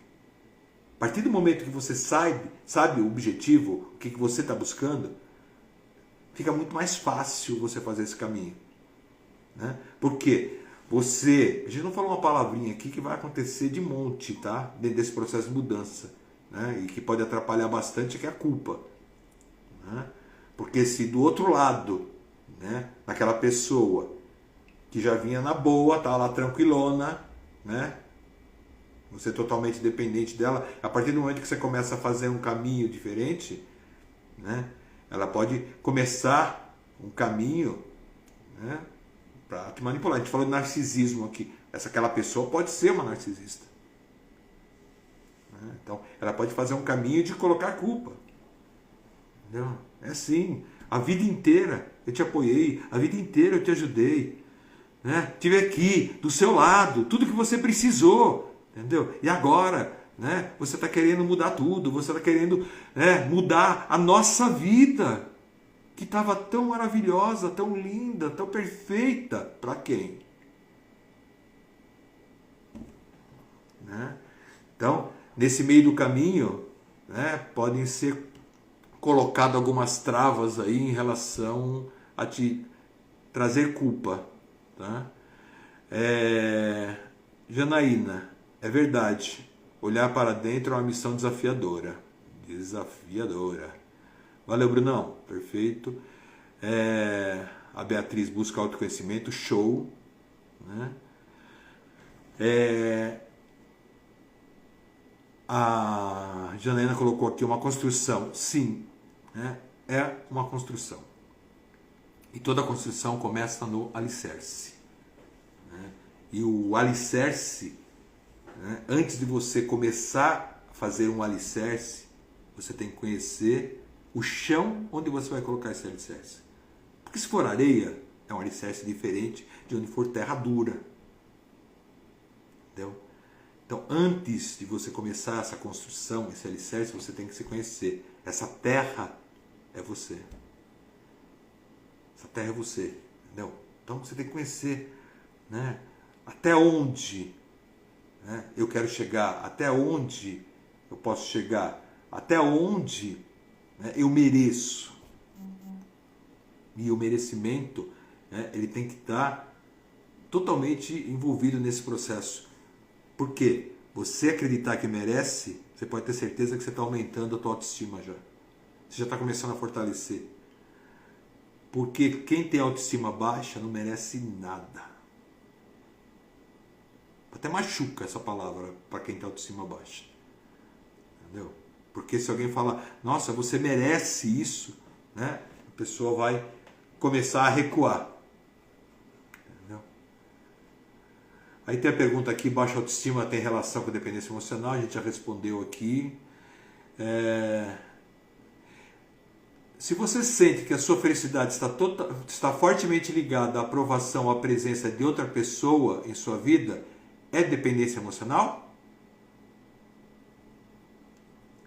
A partir do momento que você sabe o objetivo, o que você está buscando, fica muito mais fácil você fazer esse caminho. Por quê? A gente não falou uma palavrinha aqui que vai acontecer de monte, tá? Dentro desse processo de mudança, e que pode atrapalhar bastante, que é a culpa. Porque se do outro lado, naquela pessoa que já vinha na boa, tá lá tranquilona, você é totalmente dependente dela, a partir do momento que você começa a fazer um caminho diferente, ela pode começar um caminho, para te manipular. A gente falou de narcisismo aqui. Aquela pessoa pode ser uma narcisista. Então, ela pode fazer um caminho de colocar culpa. Entendeu? É assim. A vida inteira eu te apoiei. A vida inteira eu te ajudei. Estive aqui, do seu lado. Tudo que você precisou. Entendeu? E agora, você está querendo mudar tudo. Você está querendo mudar a nossa vida. Que estava tão maravilhosa, tão linda, tão perfeita. Para quem? Então, nesse meio do caminho, podem ser colocadas algumas travas aí em relação a te trazer culpa. Tá? Janaína, é verdade. Olhar para dentro é uma missão desafiadora. Desafiadora. Valeu, Brunão. Perfeito. A Beatriz busca autoconhecimento. Show. A Janaína colocou aqui uma construção. Sim, né? É uma construção. E toda construção começa no alicerce. Né? E o alicerce, né? Antes de você começar a fazer um alicerce, você tem que conhecer o chão onde você vai colocar esse alicerce. Porque se for areia, é um alicerce diferente de onde for terra dura. Entendeu? Então, antes de você começar essa construção, esse alicerce, você tem que se conhecer. Essa terra é você. Essa terra é você. Entendeu? Então, você tem que conhecer, né? Até onde, né, eu quero chegar, até onde eu posso chegar, até onde, né, eu mereço. E o merecimento, né, ele tem que estar totalmente envolvido nesse processo. Porque você acreditar que merece, você pode ter certeza que você está aumentando a tua autoestima já. Você já está começando a fortalecer. Porque quem tem autoestima baixa não merece nada. Até machuca essa palavra para quem tem autoestima baixa. Entendeu? Porque se alguém fala, nossa, você merece isso, né? A pessoa vai começar a recuar. Entendeu? Aí tem a pergunta aqui, baixa autoestima tem relação com dependência emocional? A gente já respondeu aqui. Se você sente que a sua felicidade está fortemente ligada à aprovação, à presença de outra pessoa em sua vida, é dependência emocional?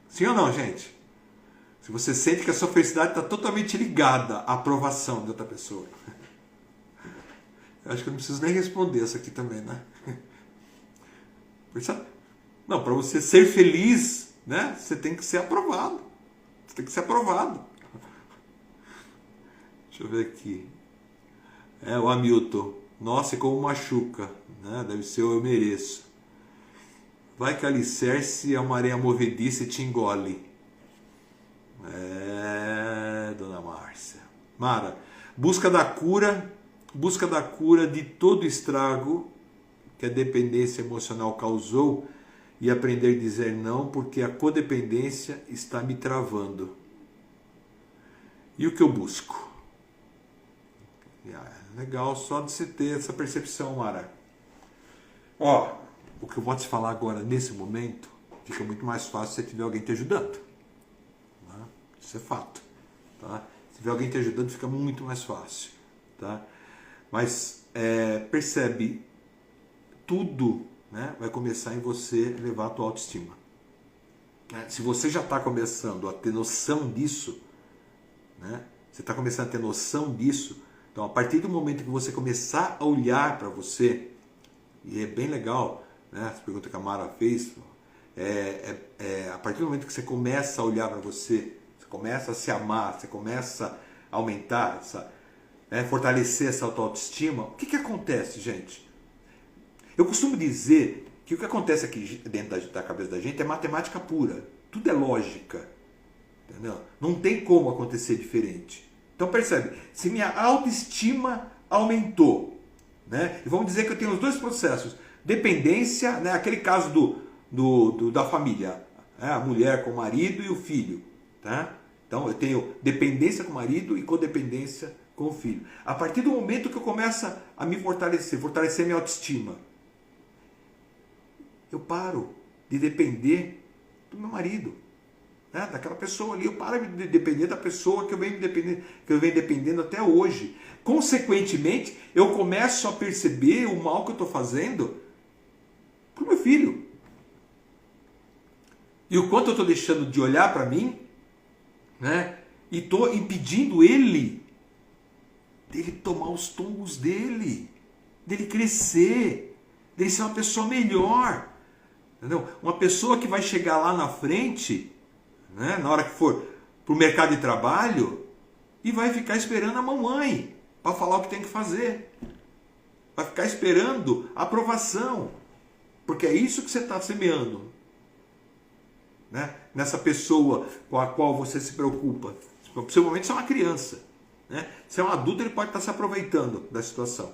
Sim ou não, gente? Se você sente que a sua felicidade está totalmente ligada à aprovação de outra pessoa. Eu acho que eu não preciso nem responder essa aqui também, né? Não, para você ser feliz, né, você tem que ser aprovado. Você tem que ser aprovado. Deixa eu ver aqui. O Hamilton. Nossa, e como machuca. Né? Deve ser o eu mereço. Vai que alicerce é uma areia movediça e te engole. Dona Márcia. Mara, busca da cura de todo estrago que a dependência emocional causou e aprender a dizer não, porque a codependência está me travando. E o que eu busco? Legal, só de você ter essa percepção, Mara. O que eu vou te falar agora, nesse momento, fica muito mais fácil se tiver alguém te ajudando. Tá? Isso é fato. Tá? Se tiver alguém te ajudando, fica muito mais fácil. Tá? Mas percebe, tudo, né, vai começar em você elevar a tua autoestima. Se você já está começando a ter noção disso, né, você está começando a ter noção disso, então a partir do momento que você começar a olhar para você, e é bem legal, né, essa pergunta que a Mara fez, a partir do momento que você começa a olhar para você, você começa a se amar, você começa a aumentar, fortalecer essa autoestima, o que acontece, gente? Eu costumo dizer que o que acontece aqui dentro da cabeça da gente é matemática pura, tudo é lógica, entendeu? Não tem como acontecer diferente. Então percebe, se minha autoestima aumentou, né? E vamos dizer que eu tenho os dois processos, dependência, né? Aquele caso da família, né? A mulher com o marido e o filho, tá? Então eu tenho dependência com o marido e codependência com o filho. A partir do momento que eu começo a me fortalecer minha autoestima, eu paro de depender do meu marido, né? Daquela pessoa ali, eu paro de depender da pessoa que eu venho dependendo até hoje. Consequentemente, eu começo a perceber o mal que eu estou fazendo para o meu filho. E o quanto eu estou deixando de olhar para mim, né? E estou impedindo dele tomar os tombos dele crescer, dele ser uma pessoa melhor. Entendeu? Uma pessoa que vai chegar lá na frente, né, na hora que for para o mercado de trabalho, e vai ficar esperando a mamãe para falar o que tem que fazer. Vai ficar esperando a aprovação. Porque é isso que você está semeando, né? Nessa pessoa com a qual você se preocupa. Possivelmente você é uma criança, né? Se é um adulto, ele pode estar se aproveitando da situação,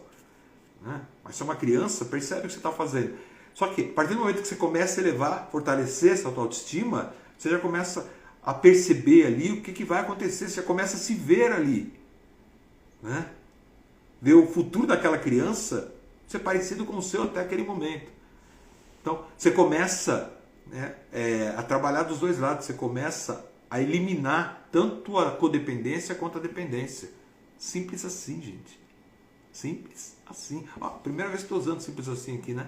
né? Mas se é uma criança, percebe o que você está fazendo. Só que a partir do momento que você começa a elevar, fortalecer essa tua autoestima, você já começa a perceber ali o que vai acontecer, você já começa a se ver ali, né? Ver o futuro daquela criança ser parecido com o seu até aquele momento. Então, você começa, né, a trabalhar dos dois lados, você começa a eliminar tanto a codependência quanto a dependência. Simples assim, gente. Simples assim. Ó, primeira vez que estou usando simples assim aqui, né?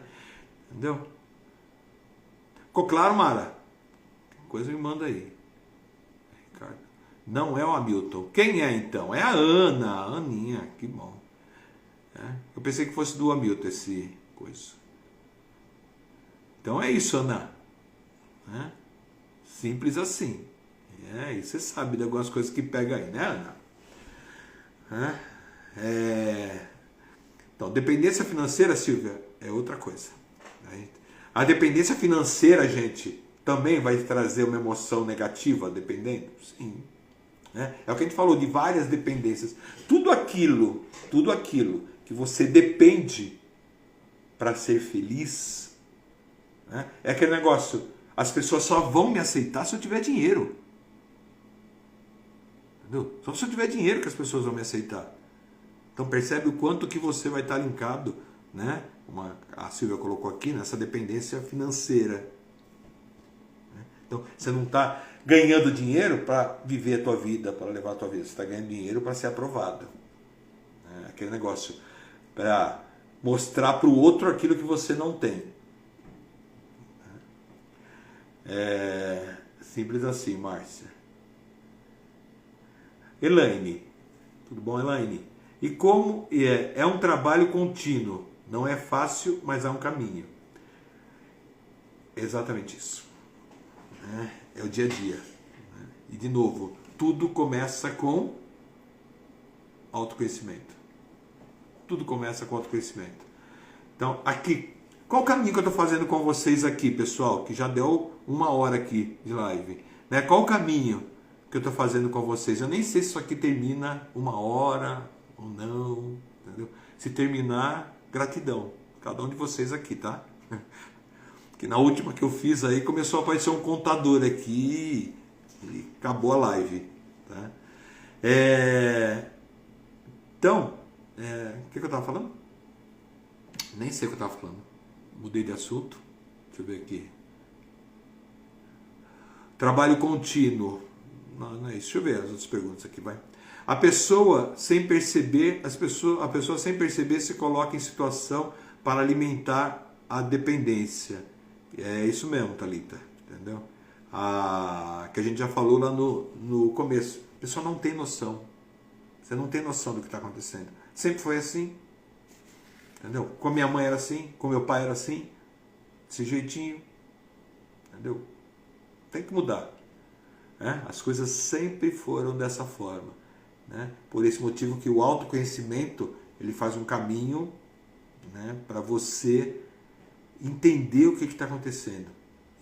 Entendeu? Ficou claro, Mara? Coisa me manda aí. Ricardo. Não é o Hamilton. Quem é então? É a Ana. A Aninha. Que bom. Eu pensei que fosse do Hamilton esse coisa. Então é isso, Ana. Simples assim. E você sabe de algumas coisas que pega aí, né, Ana? Então, dependência financeira, Silvia, é outra coisa. A dependência financeira, gente, também vai trazer uma emoção negativa, dependendo? Sim. É o que a gente falou de várias dependências. Tudo aquilo que você depende para ser feliz, né? É aquele negócio, as pessoas só vão me aceitar se eu tiver dinheiro. Entendeu? Só se eu tiver dinheiro que as pessoas vão me aceitar. Então percebe o quanto que você vai estar linkado, né? A Silvia colocou aqui, nessa dependência financeira. Então você não está ganhando dinheiro para viver a tua vida, para levar a tua vida. Você está ganhando dinheiro para ser aprovado. Aquele negócio para mostrar para o outro aquilo que você não tem. Simples assim, Márcia. Elaine. Tudo bom, Elaine? E como é um trabalho contínuo. Não é fácil, mas há um caminho. Exatamente isso. É o dia a dia. E de novo, tudo começa com autoconhecimento. Tudo começa com autoconhecimento. Então, aqui, qual o caminho que eu estou fazendo com vocês aqui, pessoal? Que já deu 1 hora aqui de live. Qual o caminho que eu estou fazendo com vocês? Eu nem sei se isso aqui termina 1 hora ou não. Entendeu? Se terminar, gratidão. Cada um de vocês aqui, tá? Que na última que eu fiz aí, começou a aparecer um contador aqui e acabou a live. Tá? Então, o que eu estava falando? Nem sei o que eu estava falando. Mudei de assunto. Deixa eu ver aqui. Trabalho contínuo. Não é isso. Deixa eu ver as outras perguntas aqui, vai. A pessoa sem perceber, a pessoa sem perceber se coloca em situação para alimentar a dependência. É isso mesmo, Thalita. Entendeu? Que a gente já falou lá no começo. A pessoa não tem noção. Você não tem noção do que está acontecendo. Sempre foi assim. Entendeu? Com a minha mãe era assim, com meu pai era assim. Desse jeitinho. Entendeu? Tem que mudar. As coisas sempre foram dessa forma. Por esse motivo que o autoconhecimento ele faz um caminho, para você entender o que está acontecendo.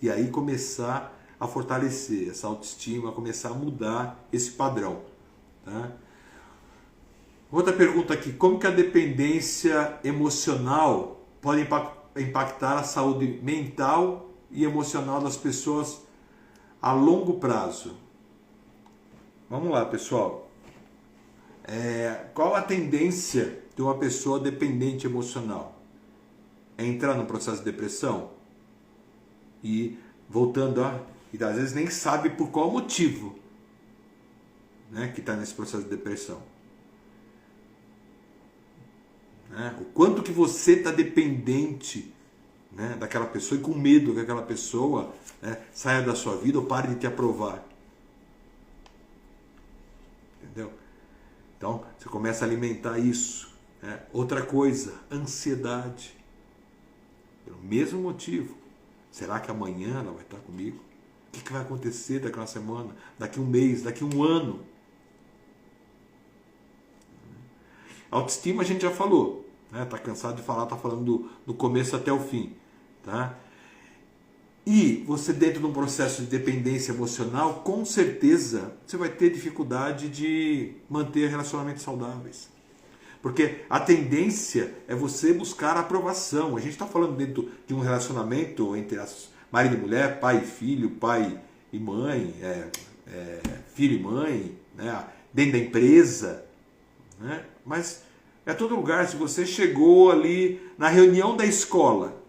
E aí começar a fortalecer essa autoestima, começar a mudar esse padrão. Tá? Outra pergunta aqui, como que a dependência emocional pode impactar a saúde mental e emocional das pessoas a longo prazo? Vamos lá, pessoal. Qual a tendência de uma pessoa dependente emocional? É entrar no processo de depressão? E voltando, e às vezes nem sabe por qual motivo, que está nesse processo de depressão. O quanto que você está dependente, daquela pessoa e com medo que aquela pessoa saia da sua vida ou pare de te aprovar. Entendeu? Então, você começa a alimentar isso. Outra coisa, ansiedade. Pelo mesmo motivo. Será que amanhã ela vai estar comigo? O que vai acontecer daqui uma semana, daqui um mês, daqui um ano? Autoestima a gente já falou. Tá cansado de falar, tá falando do começo até o fim. Tá? E você dentro de um processo de dependência emocional, com certeza você vai ter dificuldade de manter relacionamentos saudáveis. Porque a tendência é você buscar a aprovação. A gente está falando dentro de um relacionamento entre marido e mulher, pai e filho, pai e mãe, filho e mãe, né? Dentro da empresa, né? Mas é todo lugar. Se você chegou ali na reunião da escola,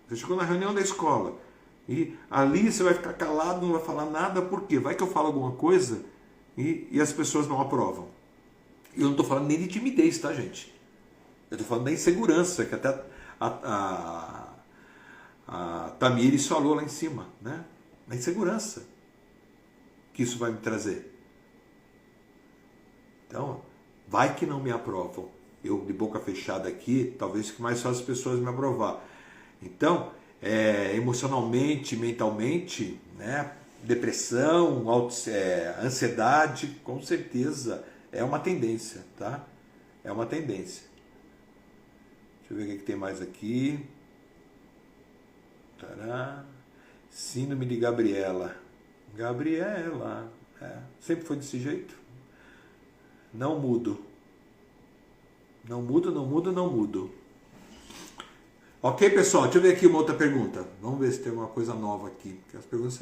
você chegou na reunião da escola e ali você vai ficar calado, não vai falar nada, por quê? Vai que eu falo alguma coisa e as pessoas não aprovam. E eu não estou falando nem de timidez, tá, gente? Eu estou falando da insegurança, que até a Tamires falou lá em cima, né? Da insegurança que isso vai me trazer. Então, vai que não me aprovam. Eu, de boca fechada aqui, talvez fique mais fácil as pessoas me aprovar. Então, emocionalmente, mentalmente, né? Depressão, ansiedade, com certeza é uma tendência, tá? É uma tendência. Deixa eu ver o que tem mais aqui. Tará. Síndrome de Gabriela. Gabriela. Sempre foi desse jeito. Não mudo. Não mudo, não mudo, não mudo. Ok, pessoal? Deixa eu ver aqui uma outra pergunta. Vamos ver se tem alguma coisa nova aqui. Porque as perguntas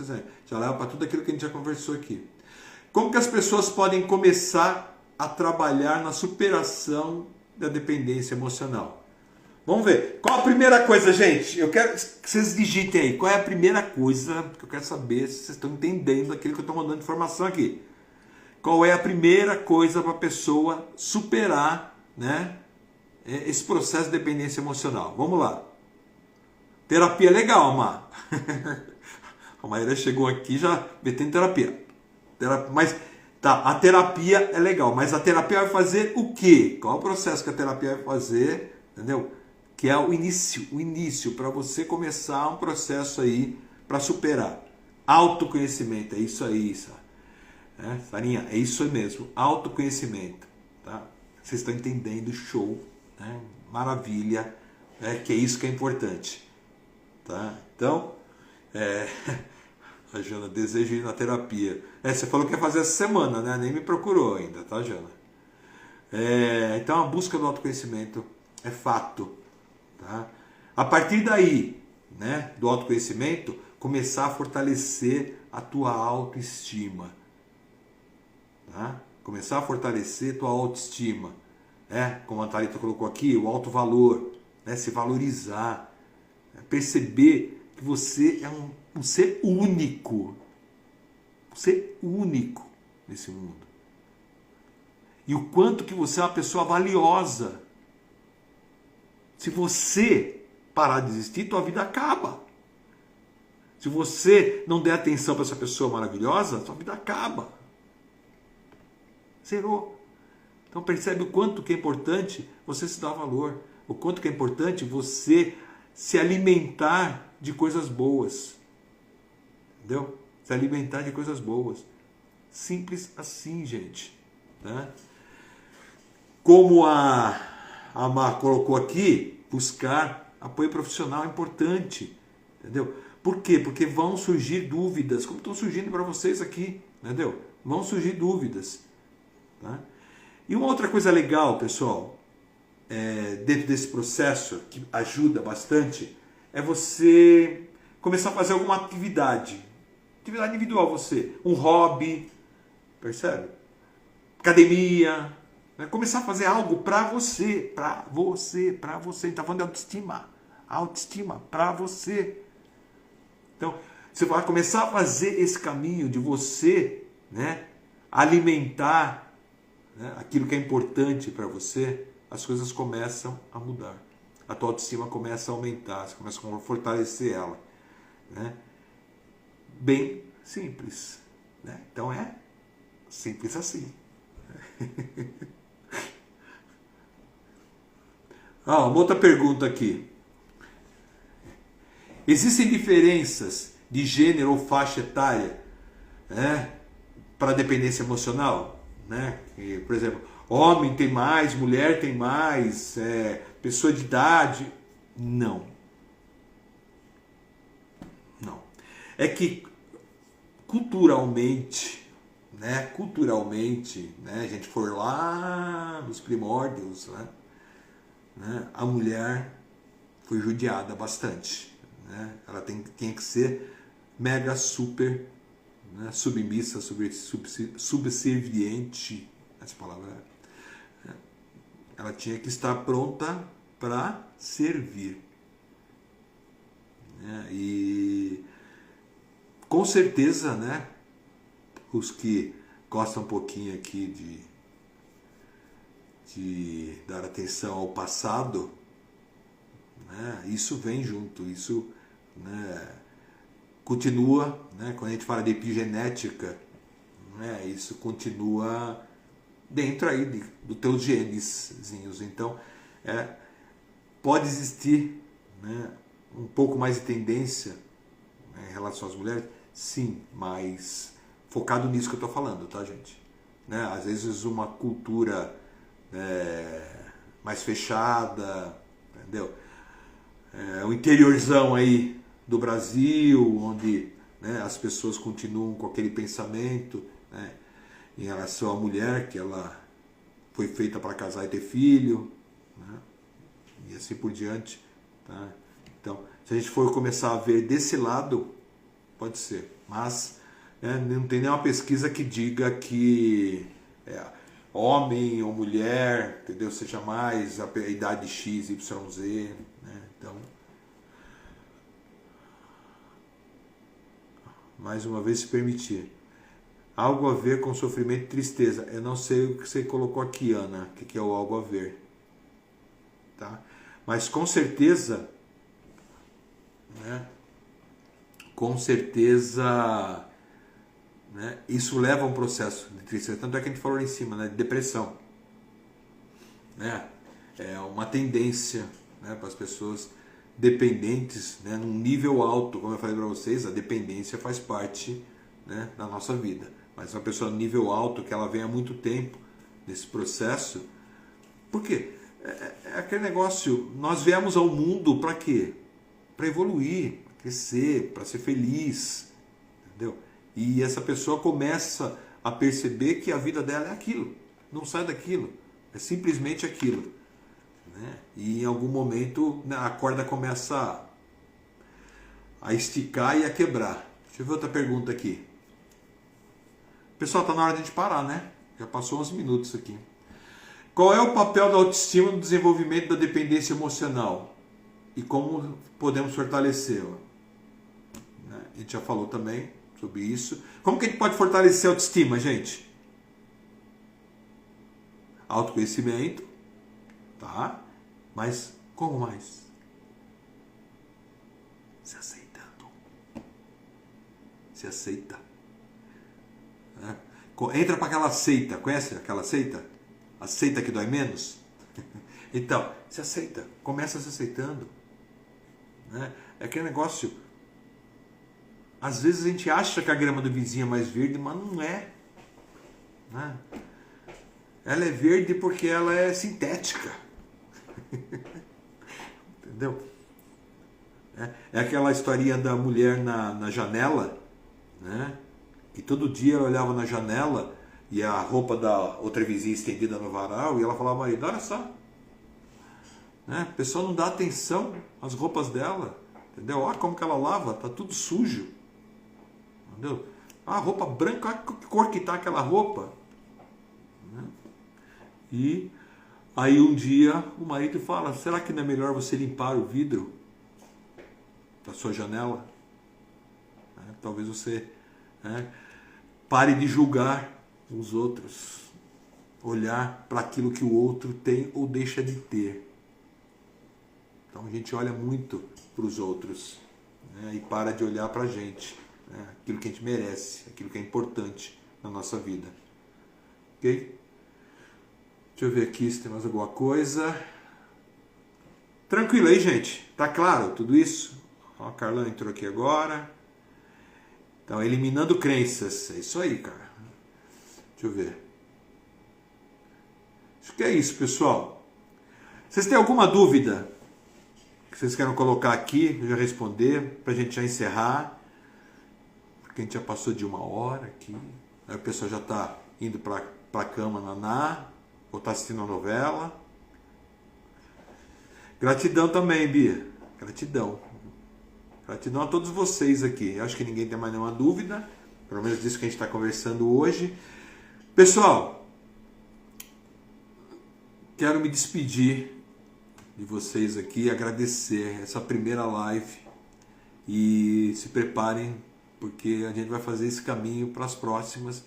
já levam para tudo aquilo que a gente já conversou aqui. Como que as pessoas podem começar a trabalhar na superação da dependência emocional? Vamos ver. Qual a primeira coisa, gente? Eu quero que vocês digitem aí. Qual é a primeira coisa que eu quero saber se vocês estão entendendo aquilo que eu estou mandando de informação aqui. Qual é a primeira coisa para a pessoa superar, né, esse processo de dependência emocional? Vamos lá. Terapia é legal, Má. A Maíra chegou aqui já metendo terapia. Mas tá, a terapia é legal, mas a terapia vai fazer o quê? Qual é o processo que a terapia vai fazer? Entendeu? Que é o início para você começar um processo aí para superar. Autoconhecimento, é isso aí, Sarinha, é isso aí mesmo, autoconhecimento, tá? Vocês estão entendendo, show, né? Maravilha, que é isso que é importante, tá? Então, a Jana, desejo ir na terapia. Você falou que ia fazer essa semana, né? Nem me procurou ainda, tá, Jana? Então a busca do autoconhecimento é fato, tá? A partir daí, né, do autoconhecimento, começar a fortalecer a tua autoestima, tá? Começar a fortalecer a tua autoestima, como a Thalita colocou aqui, o alto valor, né? Se valorizar, perceber que você é um ser único, nesse mundo. E o quanto que você é uma pessoa valiosa. Se você parar de existir, tua vida acaba. Se você não der atenção para essa pessoa maravilhosa, tua vida acaba. Zerou. Então percebe o quanto que é importante você se dar valor. O quanto que é importante você se alimentar de coisas boas. Entendeu? Se alimentar de coisas boas. Simples assim, gente. Né? Como a Mar colocou aqui, buscar apoio profissional é importante. Entendeu? Por quê? Porque vão surgir dúvidas, como estão surgindo para vocês aqui. Entendeu? Vão surgir dúvidas. Tá? E uma outra coisa legal, pessoal, dentro desse processo, que ajuda bastante, é você começar a fazer alguma atividade individual, um hobby, percebe? Academia, né? Começar a fazer algo para você, a gente está falando de autoestima, para você. Então, você vai começar a fazer esse caminho de você, né, alimentar, né, aquilo que é importante para você, as coisas começam a mudar. A tua autoestima começa a aumentar, você começa a fortalecer ela, né? Bem simples, né? Então é simples assim. Uma outra pergunta aqui. Existem diferenças de gênero ou faixa etária, né, para dependência emocional? Né? Por exemplo, homem tem mais, mulher tem mais, pessoa de idade. Não. É que culturalmente, né, culturalmente, né, a gente for lá nos primórdios, né, a mulher foi judiada bastante, né? Ela tinha que ser mega super, né, submissa, subserviente, essa palavra, ela tinha que estar pronta para servir, né? E com certeza, né, os que gostam um pouquinho aqui de dar atenção ao passado, né, isso vem junto, isso, né, continua, né, quando a gente fala de epigenética, né, isso continua dentro aí dos teus genezinhos. Então, pode existir, né, um pouco mais de tendência, né, em relação às mulheres, sim, mas focado nisso que eu estou falando, tá, gente? Né, às vezes uma cultura mais fechada, entendeu? O interiorzão aí do Brasil, onde, né, as pessoas continuam com aquele pensamento, né, em relação à mulher, que ela foi feita para casar e ter filho, né, e assim por diante. Tá? Então, se a gente for começar a ver desse lado, pode ser, mas, né, não tem nenhuma pesquisa que diga que homem ou mulher, entendeu, seja mais a idade X, Y, Z, né? Então, mais uma vez, se permitir. Algo a ver com sofrimento e tristeza. Eu não sei o que você colocou aqui, Ana, o que é o algo a ver. Tá? Mas com certeza, né, com certeza, né, isso leva a um processo de tristeza. Tanto é que a gente falou lá em cima, né, de depressão. Né? É uma tendência, né, para as pessoas dependentes, né, num nível alto, como eu falei para vocês, a dependência faz parte, né, da nossa vida. Mas uma pessoa no nível alto, que ela vem há muito tempo nesse processo, por quê? É aquele negócio, nós viemos ao mundo para quê? Para evoluir, para crescer, para ser feliz, entendeu? E essa pessoa começa a perceber que a vida dela é aquilo, não sai daquilo, é simplesmente aquilo. Né? E em algum momento, né, a corda começa a esticar e a quebrar. Deixa eu ver outra pergunta aqui. Pessoal, está na hora de a gente parar, né? Já passou uns minutos aqui. Qual é o papel da autoestima no desenvolvimento da dependência emocional? E como podemos fortalecê-la? Né? A gente já falou também sobre isso. Como que a gente pode fortalecer a autoestima, gente? Autoconhecimento, tá? Mas como mais? Se aceitando. Se aceita. Né? Entra para aquela seita. Conhece aquela seita? A seita que dói menos? Então, se aceita. Começa se aceitando. Né? É aquele negócio. Às vezes a gente acha que a grama do vizinho é mais verde, mas não é. Né? Ela é verde porque ela é sintética. Entendeu? É aquela historinha da mulher na janela, né? E todo dia ela olhava na janela e a roupa da outra vizinha estendida no varal e ela falava, marido, olha só, né? A pessoa não dá atenção às roupas dela, entendeu? Olha como que ela lava, tá tudo sujo, entendeu? A roupa branca, olha que cor que tá aquela roupa, né? E aí um dia o marido fala, será que não é melhor você limpar o vidro da sua janela? Talvez você, né, pare de julgar os outros, olhar para aquilo que o outro tem ou deixa de ter. Então a gente olha muito para os outros, né, e para de olhar para a gente, né, aquilo que a gente merece, aquilo que é importante na nossa vida. Ok? Deixa eu ver aqui se tem mais alguma coisa. Tranquilo aí, gente? Tá claro tudo isso? Ó, a Carla entrou aqui agora. Então, eliminando crenças. É isso aí, cara. Deixa eu ver. Acho que é isso, pessoal. Vocês têm alguma dúvida que vocês querem colocar aqui? Eu já responder, pra gente já encerrar. Porque a gente já passou de 1 hora aqui. Aí a pessoa já está indo para a cama naná, ou está assistindo a novela. Gratidão também, Bia. Gratidão. Gratidão a todos vocês aqui. Acho que ninguém tem mais nenhuma dúvida, pelo menos disso que a gente está conversando hoje. Pessoal, quero me despedir de vocês aqui, agradecer essa primeira live e se preparem, porque a gente vai fazer esse caminho para as próximas.